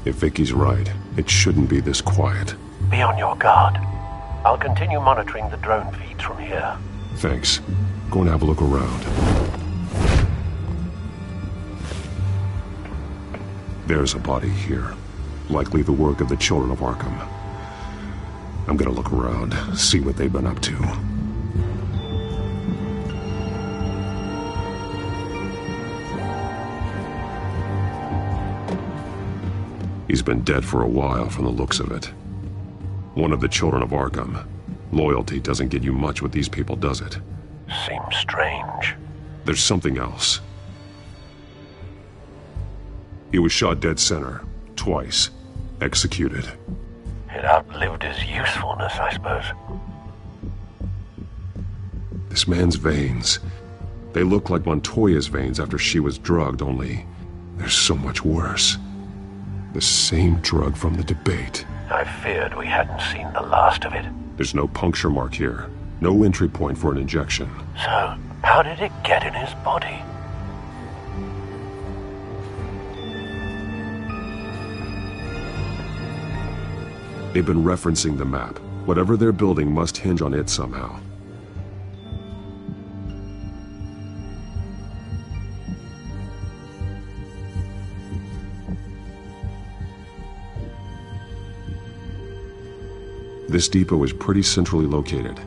If Vicky's right, it shouldn't be this quiet. Be on your guard. I'll continue monitoring the drone feeds from here. Thanks. Go and have a look around. There's a body here. Likely the work of the children of Arkham. I'm gonna look around, see what they've been up to. He's been dead for a while from the looks of it. One of the children of Arkham. Loyalty doesn't get you much with these people, does it? Seems strange. There's something else. He was shot dead center, twice. Executed. It outlived his usefulness, I suppose. This man's veins. They look like Montoya's veins after she was drugged, only they're so much worse. The same drug from the debate. I feared we hadn't seen the last of it. There's no puncture mark here. No entry point for an injection. So, how did it get in his body? They've been referencing the map. Whatever they're building must hinge on it somehow. This depot is pretty centrally located.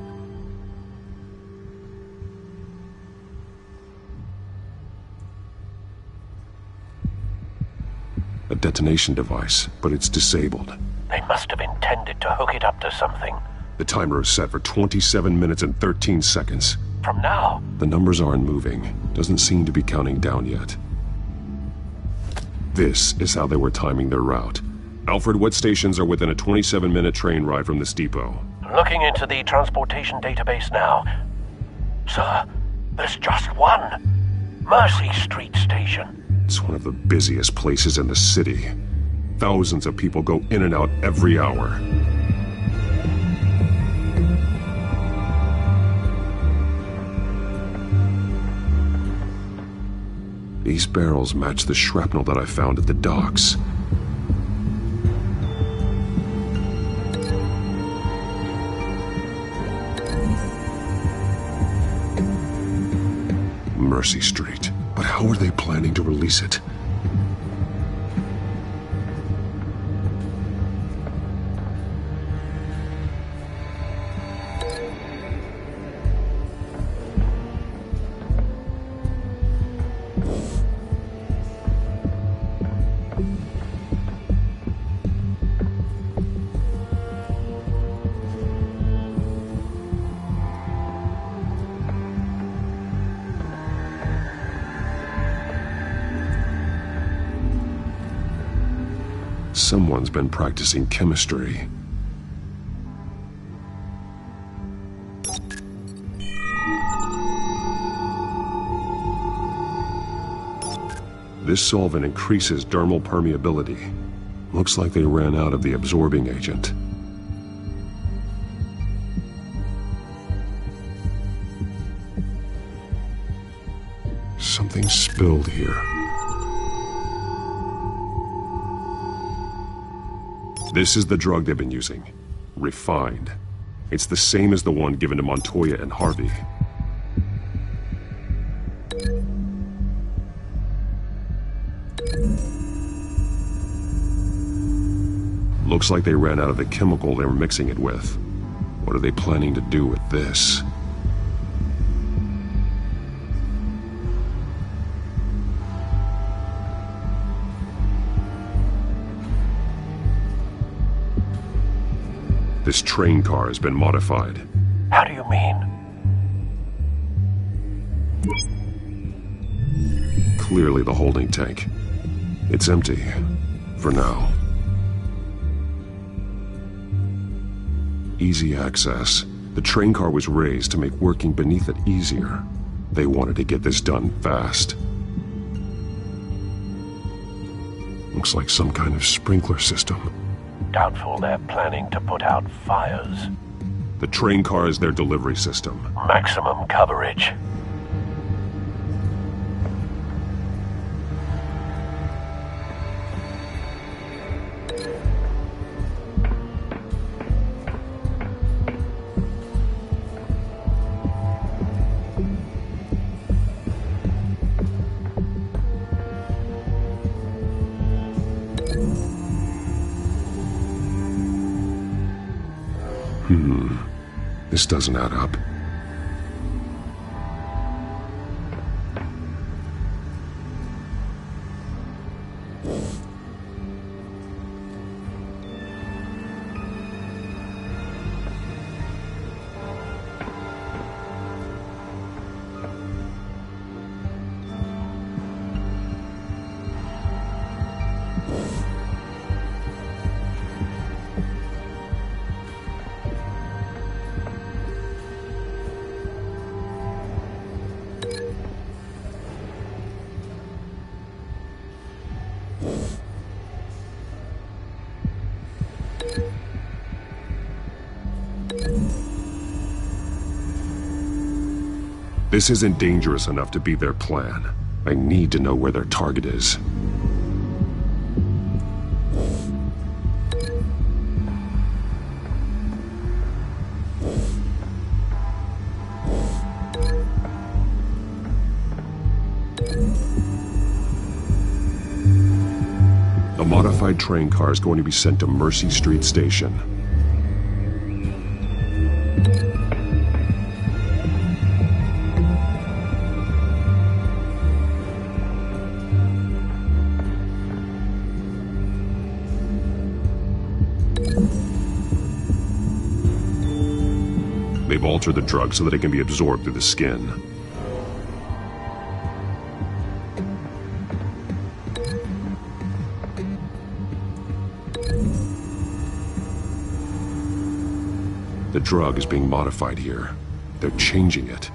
A detonation device, but it's disabled. They must have intended to hook it up to something. The timer is set for 27 minutes and 13 seconds. From now? The numbers aren't moving. Doesn't seem to be counting down yet. This is how they were timing their route. Alfred, what stations are within a 27-minute train ride from this depot? Looking into the transportation database now. Sir, there's just one. Mercy Street Station. It's one of the busiest places in the city. Thousands of people go in and out every hour. These barrels match the shrapnel that I found at the docks. Mercy Street. But how are they planning to release it? Someone's been practicing chemistry. This solvent increases dermal permeability. Looks like they ran out of the absorbing agent. Something spilled here. This is the drug they've been using. Refined. It's the same as the one given to Montoya and Harvey. Looks like they ran out of the chemical they were mixing it with. What are they planning to do with this? This train car has been modified. How do you mean? Clearly the holding tank. It's empty. For now. Easy access. The train car was raised to make working beneath it easier. They wanted to get this done fast. Looks like some kind of sprinkler system. Doubtful they're planning to put out fires. The train car is their delivery system. Maximum coverage. This doesn't add up. This isn't dangerous enough to be their plan. I need to know where their target is. A modified train car is going to be sent to Mercy Street Station. They've altered the drug so that it can be absorbed through the skin. The drug is being modified here. They're changing it.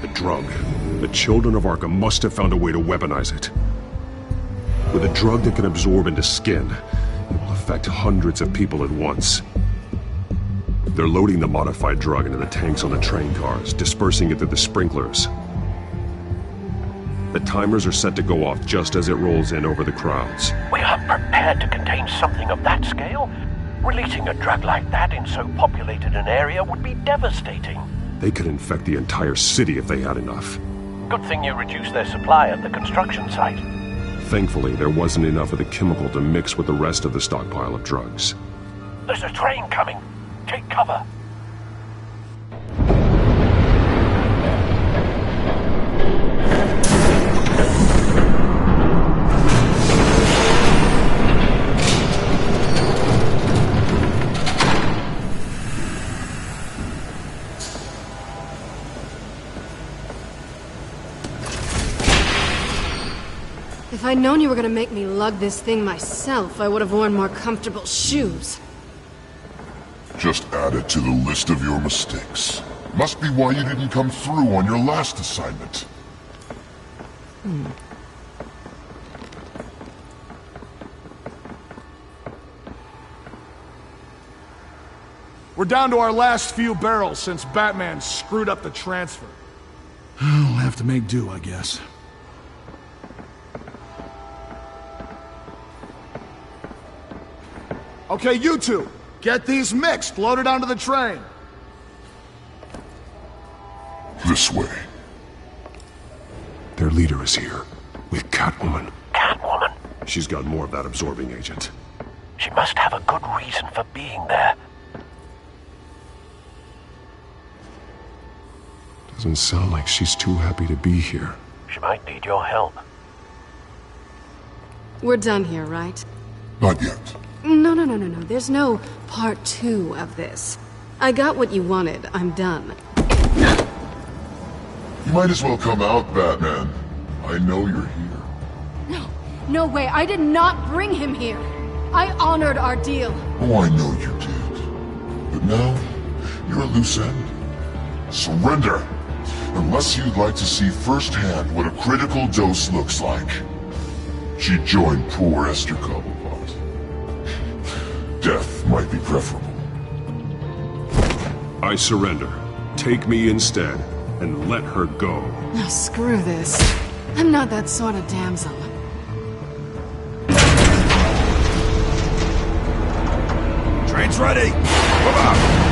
The drug. The children of Arkham must have found a way to weaponize it. With a drug that can absorb into skin, it will affect hundreds of people at once. They're loading the modified drug into the tanks on the train cars, dispersing it through the sprinklers. The timers are set to go off just as it rolls in over the crowds. We are prepared to contain something of that scale? Releasing a drug like that in so populated an area would be devastating. They could infect the entire city if they had enough. Good thing you reduced their supply at the construction site. Thankfully, there wasn't enough of the chemical to mix with the rest of the stockpile of drugs. There's a train coming. Take cover. If I'd known you were gonna make me lug this thing myself, I would have worn more comfortable shoes. Just add it to the list of your mistakes. Must be why you didn't come through on your last assignment. We're down to our last few barrels since Batman screwed up the transfer. We'll have to make do, I guess. Okay, you two, get these mixed, loaded onto the train. This way. Their leader is here, with Catwoman. Catwoman? She's got more of that absorbing agent. She must have a good reason for being there. Doesn't sound like she's too happy to be here. She might need your help. We're done here, right? Not yet. No. There's no part 2 of this. I got what you wanted. I'm done. You might as well come out, Batman. I know you're here. No way. I did not bring him here. I honored our deal. Oh, I know you did. But now, you're a loose end. Surrender! Unless you'd like to see firsthand what a critical dose looks like. She joined poor Esther Cobblepot. be preferable. I surrender. Take me instead, and let her go. Now screw this. I'm not that sort of damsel. Train's ready! Move out!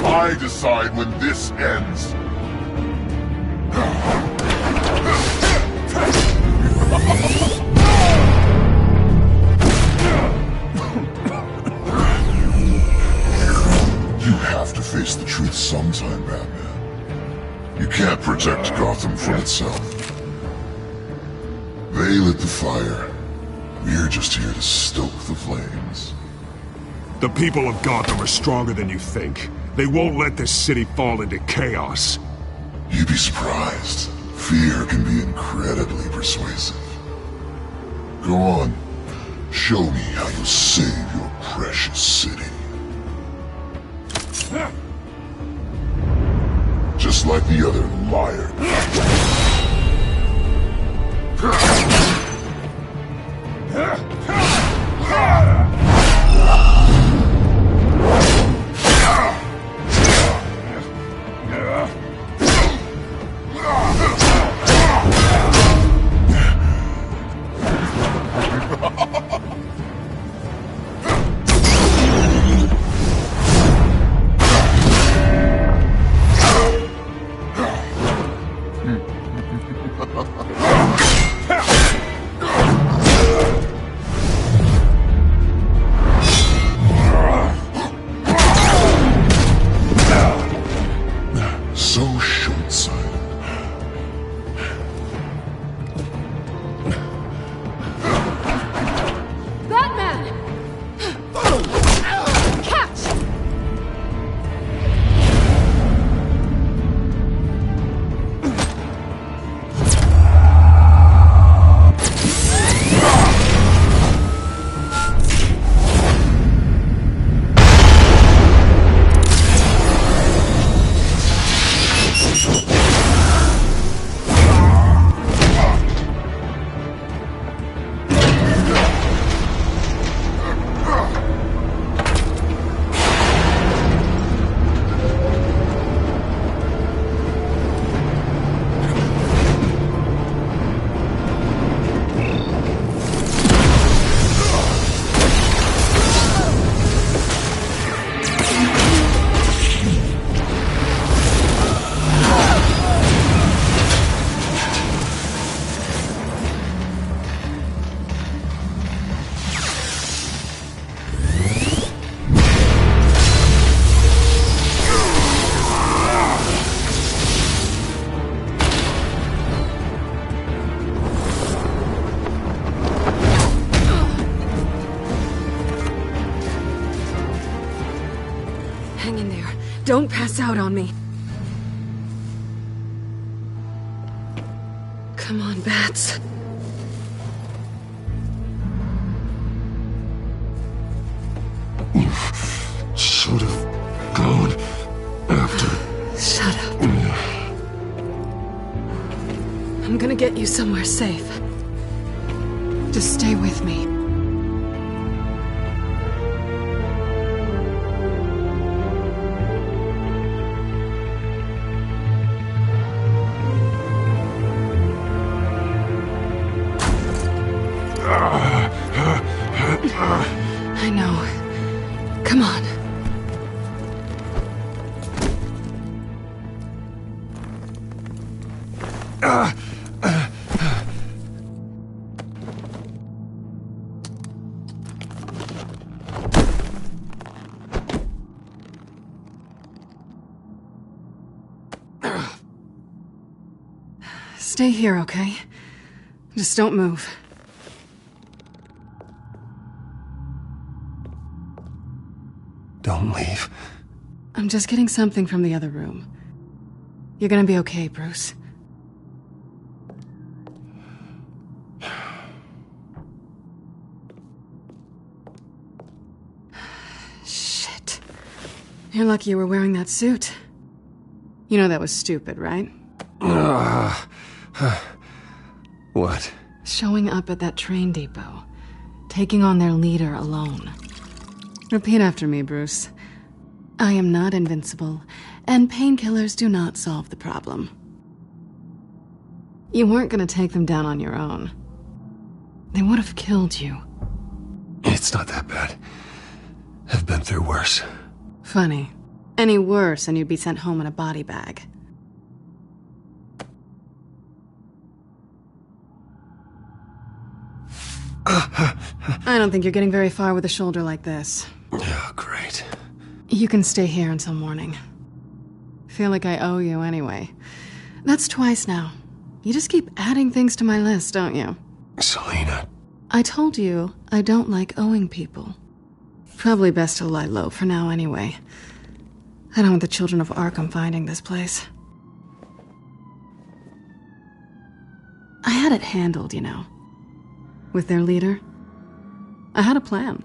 I decide when this ends. You have to face the truth sometime, Batman. You can't protect Gotham from itself. They lit the fire. We're just here to stoke the flames. The people of Gotham are stronger than you think. They won't let this city fall into chaos. You'd be surprised. Fear can be incredibly persuasive. Go on. Show me how you save your precious city. Just like the other liar. Hang in there. Don't pass out on me. Come on, Bats. Should have gone after. Shut up. I'm gonna get you somewhere safe. Just stay with me. I know. Come on. Stay here, okay? Just don't move. Don't leave. I'm just getting something from the other room. You're gonna be okay, Bruce. Shit. You're lucky you were wearing that suit. You know that was stupid, right? What? Showing up at that train depot. Taking on their leader alone. Repeat after me, Bruce. I am not invincible, and painkillers do not solve the problem. You weren't gonna take them down on your own. They would have killed you. It's not that bad. I've been through worse. Funny. Any worse and you'd be sent home in a body bag. I don't think you're getting very far with a shoulder like this. Oh, great. You can stay here until morning. Feel like I owe you anyway. That's twice now. You just keep adding things to my list, don't you? Selena. I told you I don't like owing people. Probably best to lie low for now anyway. I don't want the children of Arkham finding this place. I had it handled, you know. With their leader. I had a plan.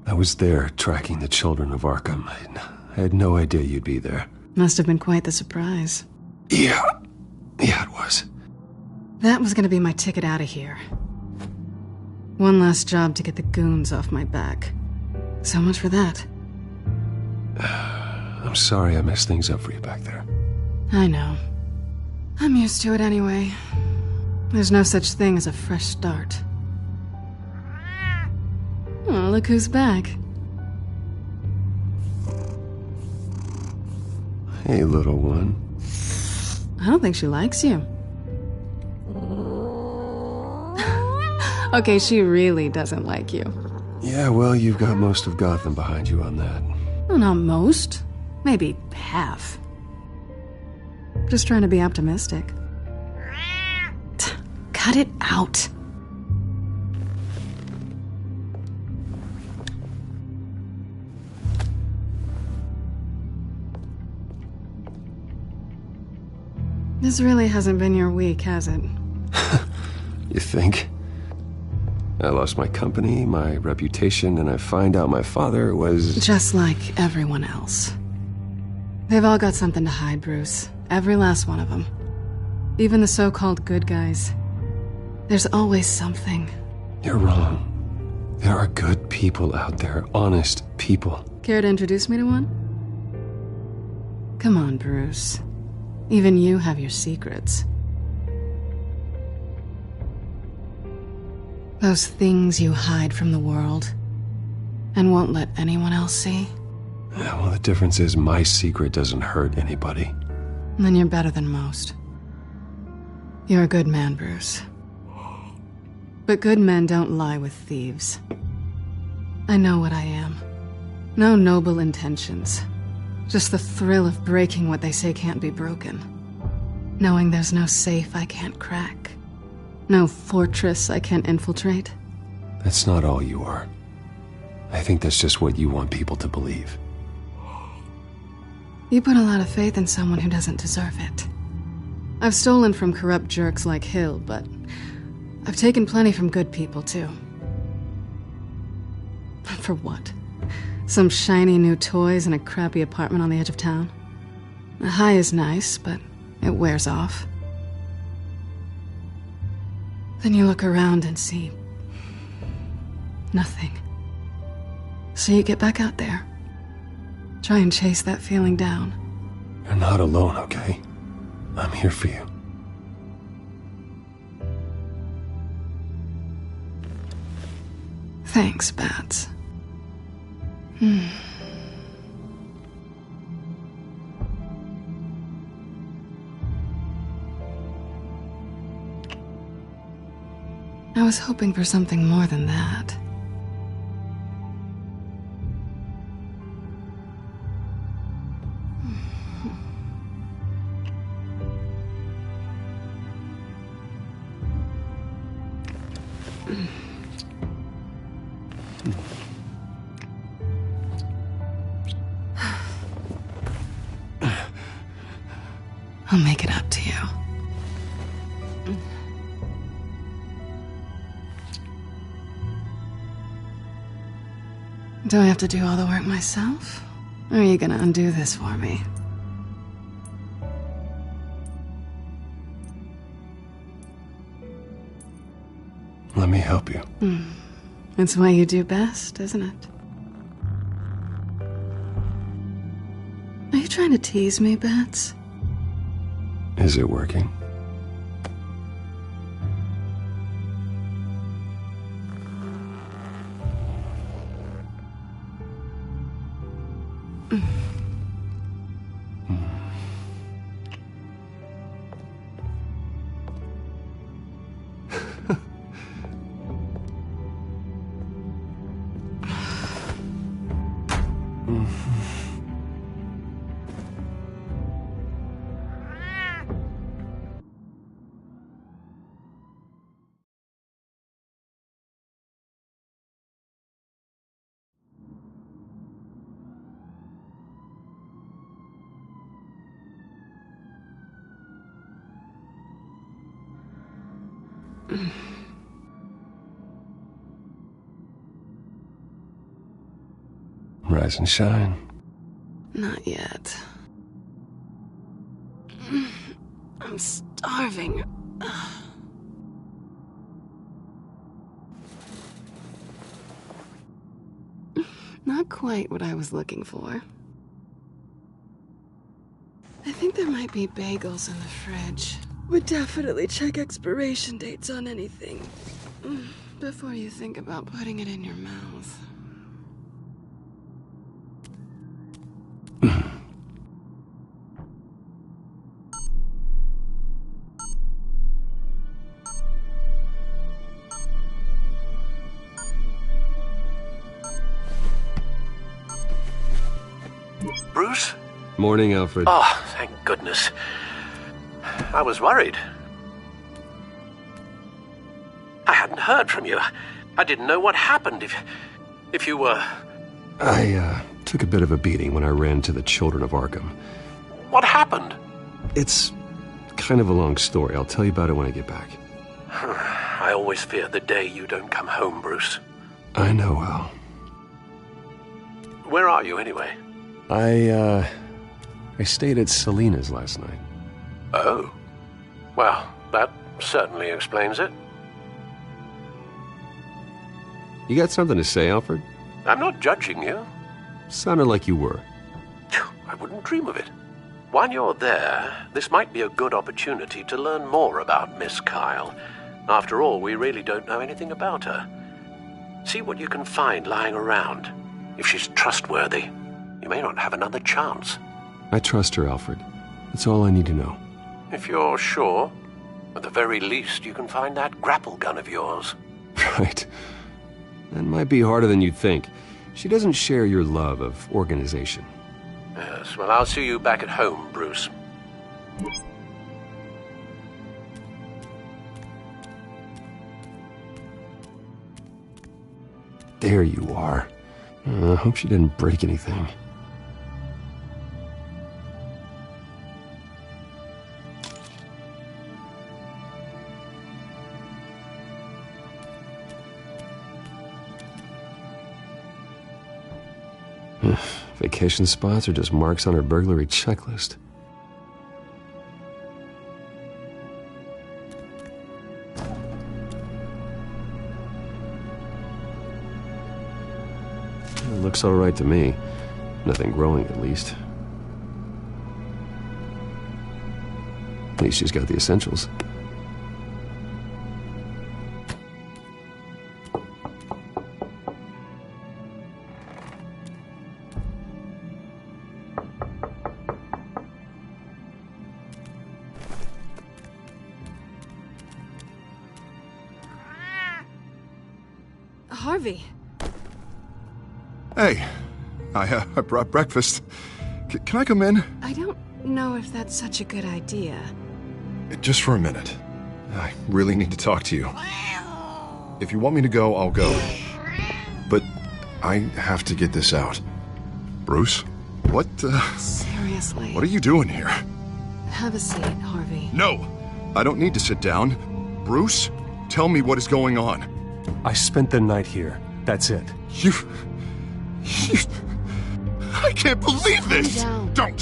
I was there tracking the children of Arkham. I had no idea you'd be there. Must have been quite the surprise. Yeah, it was. That was gonna be my ticket out of here. One last job to get the goons off my back. So much for that. I'm sorry I messed things up for you back there. I know. I'm used to it anyway. There's no such thing as a fresh start. Oh, look who's back. Hey, little one. I don't think she likes you. Okay, she really doesn't like you. Yeah, well, you've got most of Gotham behind you on that. Well, not most. Maybe half. Just trying to be optimistic. Cut it out. This really hasn't been your week, has it? You think? I lost my company, my reputation, and I find out my father was... Just like everyone else. They've all got something to hide, Bruce. Every last one of them. Even the so-called good guys. There's always something. You're wrong. There are good people out there, honest people. Care to introduce me to one? Come on, Bruce. Even you have your secrets. Those things you hide from the world and won't let anyone else see. Yeah, well, the difference is my secret doesn't hurt anybody. Then you're better than most. You're a good man, Bruce. But good men don't lie with thieves. I know what I am. No noble intentions. Just the thrill of breaking what they say can't be broken. Knowing there's no safe I can't crack. No fortress I can't infiltrate. That's not all you are. I think that's just what you want people to believe. You put a lot of faith in someone who doesn't deserve it. I've stolen from corrupt jerks like Hill, but I've taken plenty from good people, too. For what? Some shiny new toys in a crappy apartment on the edge of town? A high is nice, but it wears off. Then you look around and see... nothing. So you get back out there. Try and chase that feeling down. You're not alone, okay? I'm here for you. Thanks, Bats. I was hoping for something more than that. I'll make it up to you. Do I have to do all the work myself? Or are you gonna undo this for me? Let me help you. It's what you do best, isn't it? Are you trying to tease me, Bats? Is it working? Rise and shine. Not yet. I'm starving. Not quite what I was looking for. I think there might be bagels in the fridge. Would definitely check expiration dates on anything before you think about putting it in your mouth. Bruce? Morning, Alfred. Oh, thank goodness. I was worried. I hadn't heard from you. I didn't know what happened if you were... I took a bit of a beating when I ran to the Children of Arkham. What happened? It's kind of a long story. I'll tell you about it when I get back. I always fear the day you don't come home, Bruce. I know, Al. Where are you, anyway? I stayed at Selina's last night. Oh. Well, that certainly explains it. You got something to say, Alfred? I'm not judging you. Sounded like you were. I wouldn't dream of it. While you're there, this might be a good opportunity to learn more about Miss Kyle. After all, we really don't know anything about her. See what you can find lying around. If she's trustworthy, you may not have another chance. I trust her, Alfred. That's all I need to know. If you're sure, at the very least, you can find that grapple gun of yours. Right. That might be harder than you'd think. She doesn't share your love of organization. Yes, well, I'll see you back at home, Bruce. There you are. I hope she didn't break anything. Vacation spots are just marks on her burglary checklist. It looks all right to me. Nothing growing, at least. At least she's got the essentials. Harvey. Hey, I brought breakfast. Can I come in? I don't know if that's such a good idea. Just for a minute. I really need to talk to you. If you want me to go, I'll go. But I have to get this out. Bruce? What, Seriously. What are you doing here? Have a seat, Harvey. No! I don't need to sit down. Bruce, tell me what is going on. I spent the night here. That's it. You... I can't believe this! Calm down.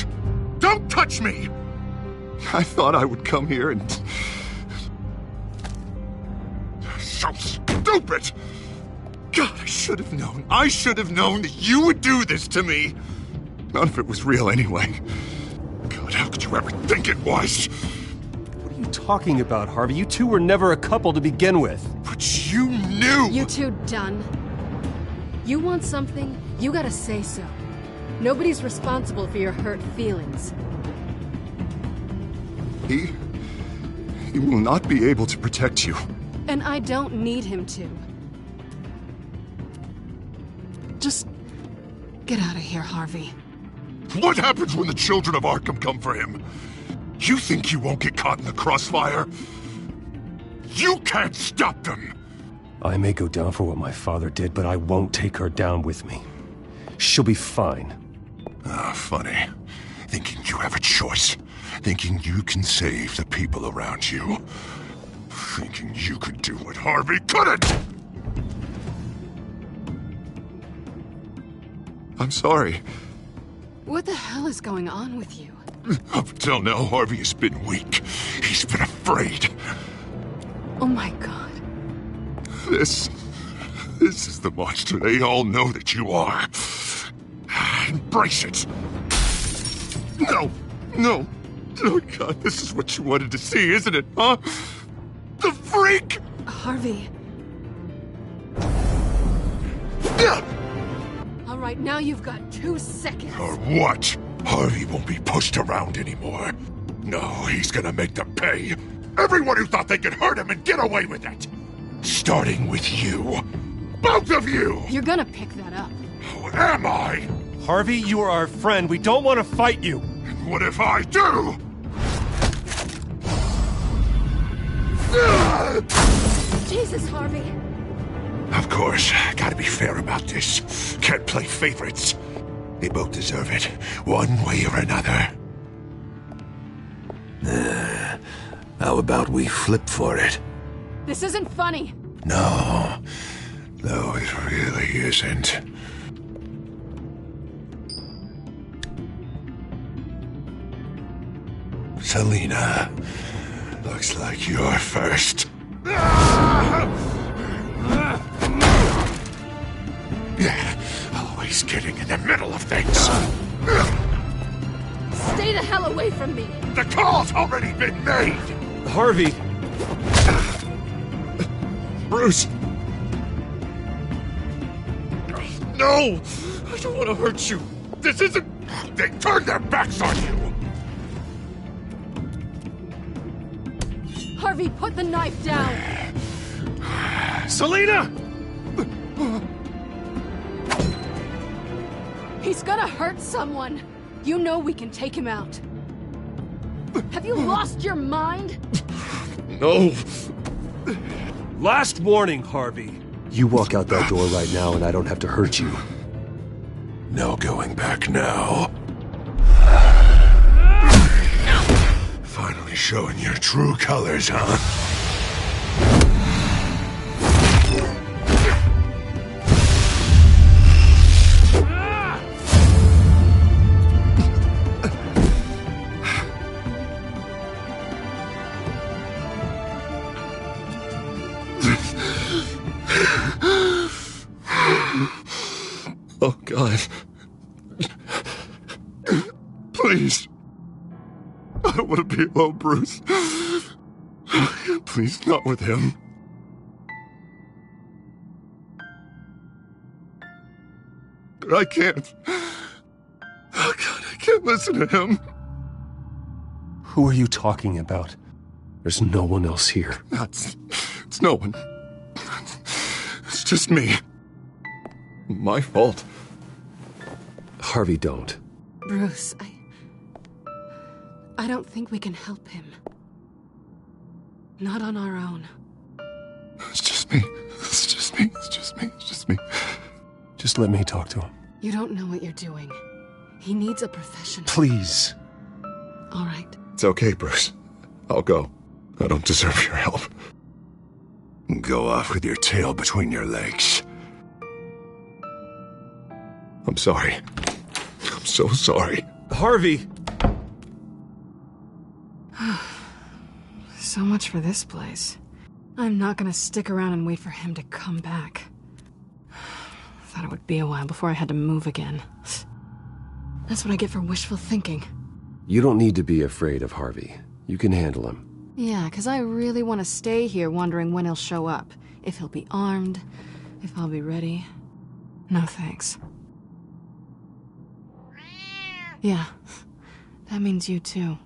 Don't touch me! I thought I would come here and... So stupid! God, I should have known. I should have known that you would do this to me! None of it was real anyway. God, how could you ever think it was? What are you talking about, Harvey? You two were never a couple to begin with. But you knew! You two done? You want something, you gotta say so. Nobody's responsible for your hurt feelings. He will not be able to protect you. And I don't need him to. Just get out of here, Harvey. What happens when the children of Arkham come for him? You think you won't get caught in the crossfire? You can't stop them! I may go down for what my father did, but I won't take her down with me. She'll be fine. Ah, funny. Thinking you have a choice. Thinking you can save the people around you. Thinking you could do what Harvey couldn't! I'm sorry. What the hell is going on with you? Up until now, Harvey has been weak. He's been afraid. Oh my God. This is the monster they all know that you are. Embrace it. No. Oh God, this is what you wanted to see, isn't it, huh? The freak! Harvey. All right, now you've got 2 seconds. Or what? Harvey won't be pushed around anymore. No, he's gonna make them pay. Everyone who thought they could hurt him and get away with it. Starting with you. Both of you! You're gonna pick that up. Who am I? Harvey, you are our friend. We don't want to fight you. And what if I do? Jesus, Harvey. Of course, gotta be fair about this. Can't play favorites. They both deserve it, one way or another. How about we flip for it? This isn't funny. No, it really isn't. Selina, looks like you're first. Yeah, always getting in the middle of things. Stay the hell away from me. The call's already been made. Harvey. Bruce. No, I don't want to hurt you. This isn't... They turned their backs on you. Harvey, put the knife down. Selina! He's gonna hurt someone. You know we can take him out. Have you lost your mind? No. Last warning, Harvey. You walk out that door right now and I don't have to hurt you. No going back now. Finally showing your true colors, huh? Oh, God. Please. I don't want to be alone, Bruce. Please, not with him. But I can't. Oh, God, I can't listen to him. Who are you talking about? There's no one else here. It's no one. It's just me. My fault. Harvey, don't. Bruce, I don't think we can help him. Not on our own. It's just me. Just let me talk to him. You don't know what you're doing. He needs a professional. Please. All right. It's okay, Bruce. I'll go. I don't deserve your help. Go off with your tail between your legs. I'm sorry. I'm so sorry. Harvey! So much for this place. I'm not gonna stick around and wait for him to come back. Thought it would be a while before I had to move again. That's what I get for wishful thinking. You don't need to be afraid of Harvey. You can handle him. Yeah, 'cause I really want to stay here wondering when he'll show up. If he'll be armed, if I'll be ready. No thanks. Yeah, that means you too.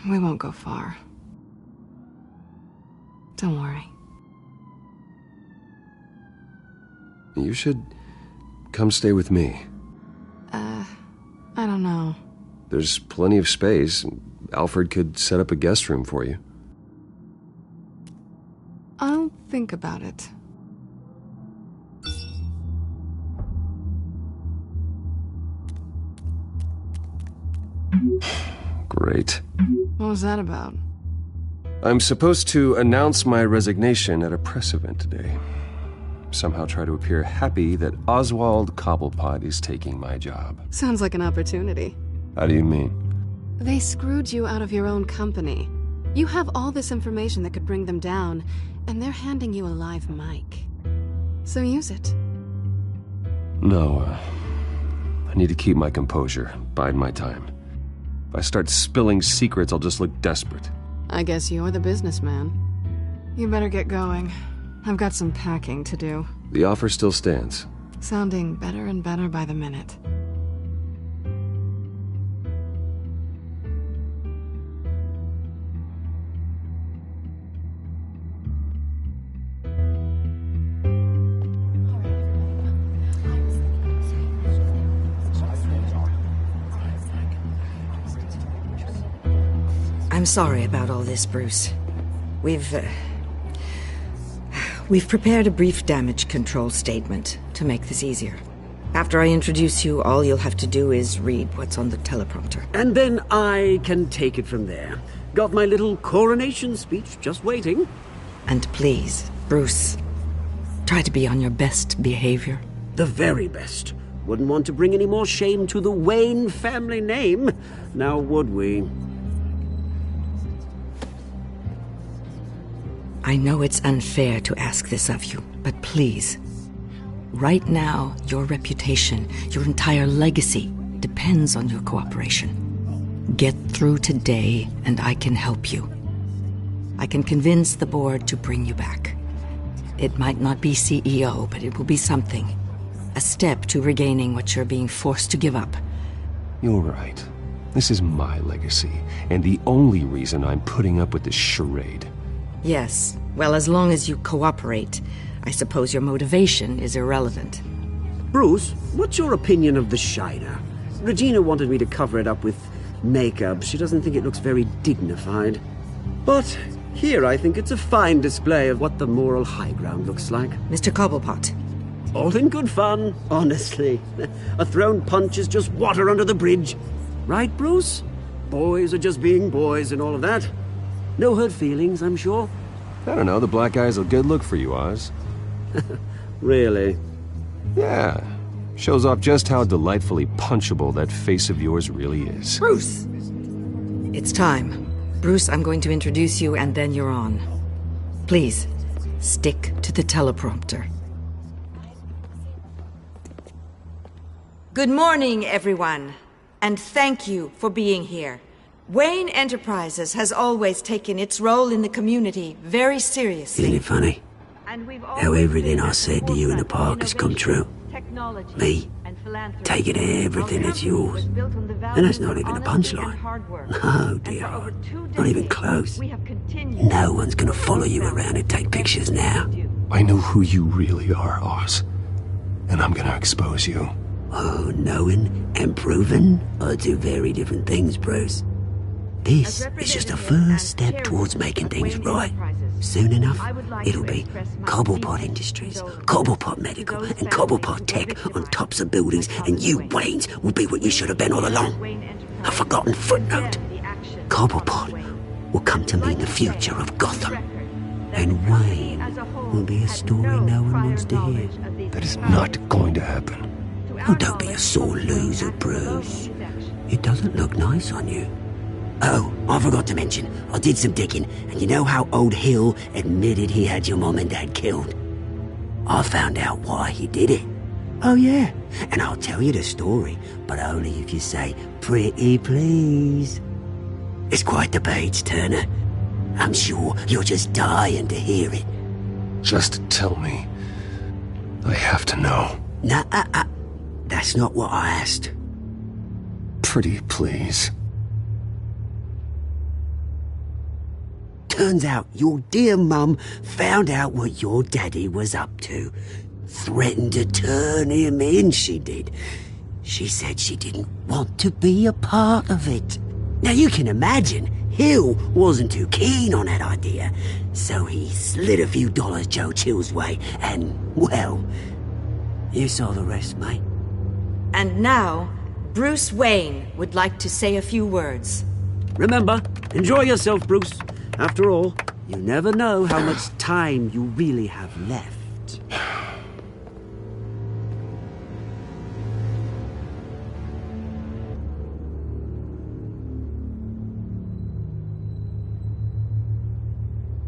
We won't go far. Don't worry. You should come stay with me. I don't know. There's plenty of space. Alfred could set up a guest room for you. I'll think about it. Great. What was that about? I'm supposed to announce my resignation at a press event today. Somehow try to appear happy that Oswald Cobblepot is taking my job. Sounds like an opportunity. How do you mean? They screwed you out of your own company. You have all this information that could bring them down, and they're handing you a live mic. So use it. No, I need to keep my composure, bide my time. If I start spilling secrets, I'll just look desperate. I guess you're the businessman. You better get going. I've got some packing to do. The offer still stands. Sounding better and better by the minute. I'm sorry about all this, Bruce. We've prepared a brief damage control statement to make this easier. After I introduce you, all you'll have to do is read what's on the teleprompter. And then I can take it from there. Got my little coronation speech just waiting. And please, Bruce, try to be on your best behavior. The very best. Wouldn't want to bring any more shame to the Wayne family name, now would we? I know it's unfair to ask this of you, but please. Right now, your reputation, your entire legacy, depends on your cooperation. Get through today, and I can help you. I can convince the board to bring you back. It might not be CEO, but it will be something. A step to regaining what you're being forced to give up. You're right. This is my legacy, and the only reason I'm putting up with this charade. Yes, well, as long as you cooperate, I suppose your motivation is irrelevant. Bruce, what's your opinion of the Shiner? Regina wanted me to cover it up with makeup. She doesn't think it looks very dignified. But here I think it's a fine display of what the moral high ground looks like. Mr. Cobblepot. All in good fun, honestly. A thrown punch is just water under the bridge. Right, Bruce? Boys are just being boys and all of that. No hurt feelings, I'm sure. I don't know, the black eye's a good look for you, Oz. Really? Yeah. Shows off just how delightfully punchable that face of yours really is. Bruce! It's time. Bruce, I'm going to introduce you and then you're on. Please, stick to the teleprompter. Good morning, everyone. And thank you for being here. Wayne Enterprises has always taken its role in the community very seriously. Isn't it funny? How everything I said to you in the park has come true. Me, taking everything that's yours. And that's not even a punchline. No, dear. Not even close. No one's gonna follow you around and take pictures now. I know who you really are, Oz. And I'm gonna expose you. Oh, knowing and proving are two very different things, Bruce. This is just a first step towards making things right. Soon enough, it'll be Cobblepot Industries, Cobblepot Medical, and Cobblepot Tech on tops of buildings, and you, Waynes, will be what you should have been all along. A forgotten footnote. Cobblepot will come to mean the future of Gotham. And Wayne will be a story no one wants to hear. That is not going to happen. Oh, don't be a sore loser, Bruce. It doesn't look nice on you. Oh, I forgot to mention, I did some digging, and you know how old Hill admitted he had your mom and dad killed? I found out why he did it. Oh yeah, and I'll tell you the story, but only if you say, pretty please. It's quite the page, Turner. I'm sure you're just dying to hear it. Just tell me. I have to know. Nah, that's not what I asked. Pretty please. Turns out your dear mum found out what your daddy was up to. Threatened to turn him in, she did. She said she didn't want to be a part of it. Now you can imagine, Hill wasn't too keen on that idea. So he slid a few dollars Joe Chill's way, and, well, you saw the rest, mate. And now, Bruce Wayne would like to say a few words. Remember, enjoy yourself, Bruce. After all, you never know how much time you really have left.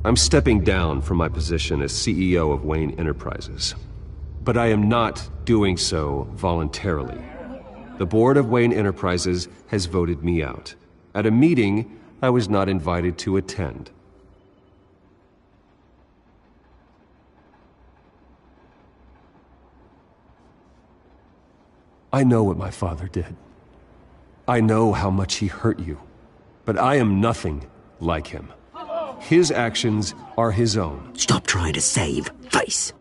I'm stepping down from my position as CEO of Wayne Enterprises. But I am not doing so voluntarily. The board of Wayne Enterprises has voted me out. At a meeting I was not invited to attend. I know what my father did. I know how much he hurt you. But I am nothing like him. His actions are his own. Stop trying to save face.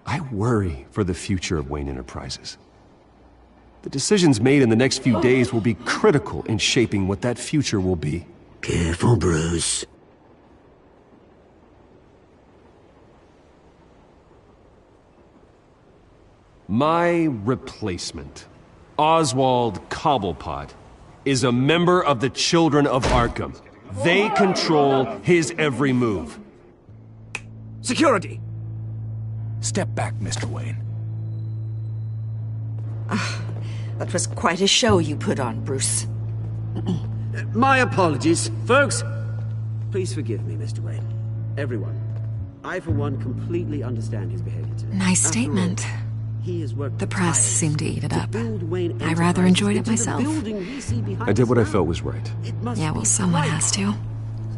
I worry for the future of Wayne Enterprises. The decisions made in the next few days will be critical in shaping what that future will be. Careful, Bruce. My replacement, Oswald Cobblepot, is a member of the Children of Arkham. They control his every move. Security! Step back, Mr. Wayne. That was quite a show you put on, Bruce. My apologies, folks. Please forgive me, Mr. Wayne. Everyone. I, for one, completely understand his behavior today. Nice statement. The press seemed to eat it up. I rather enjoyed it myself. I did what I felt was right. Yeah, well, someone has to.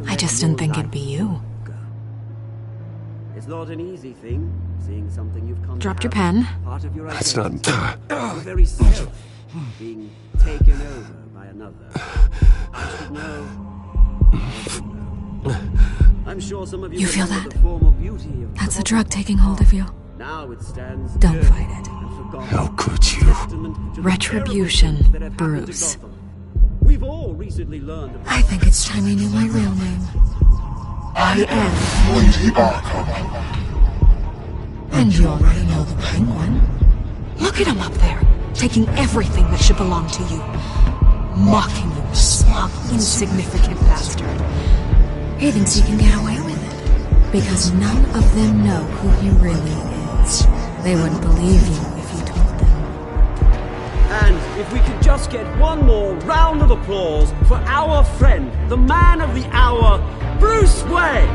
I just didn't think it'd be you. It's not an easy thing, seeing something you've come Dropped your pen. Part of your That's not... You're very self, being taken over by another. I should know. I'm sure some of you feel that? The form of beauty of That's a drug taking hold of you. Now it stands. Don't fight it. How could you? Retribution, Bruce. We've all recently learned. I think it's time you knew my real name. I am Lady Arkham. And you already know the Penguin. Look at him up there, taking everything that should belong to you. Mocking you, smug, insignificant bastard. He thinks he can get away with it. Because none of them know who he really is. They wouldn't believe you if you told them. And if we could just get one more round of applause for our friend, the man of the hour, Bruce Wayne!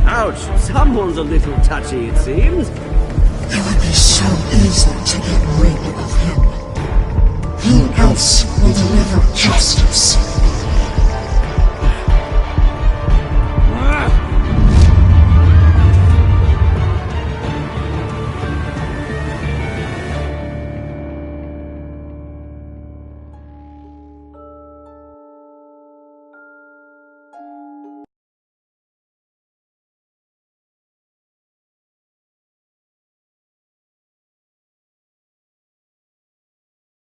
Ouch, someone's a little touchy, it seems. It would be so easy to get rid of him. Who else will deliver justice?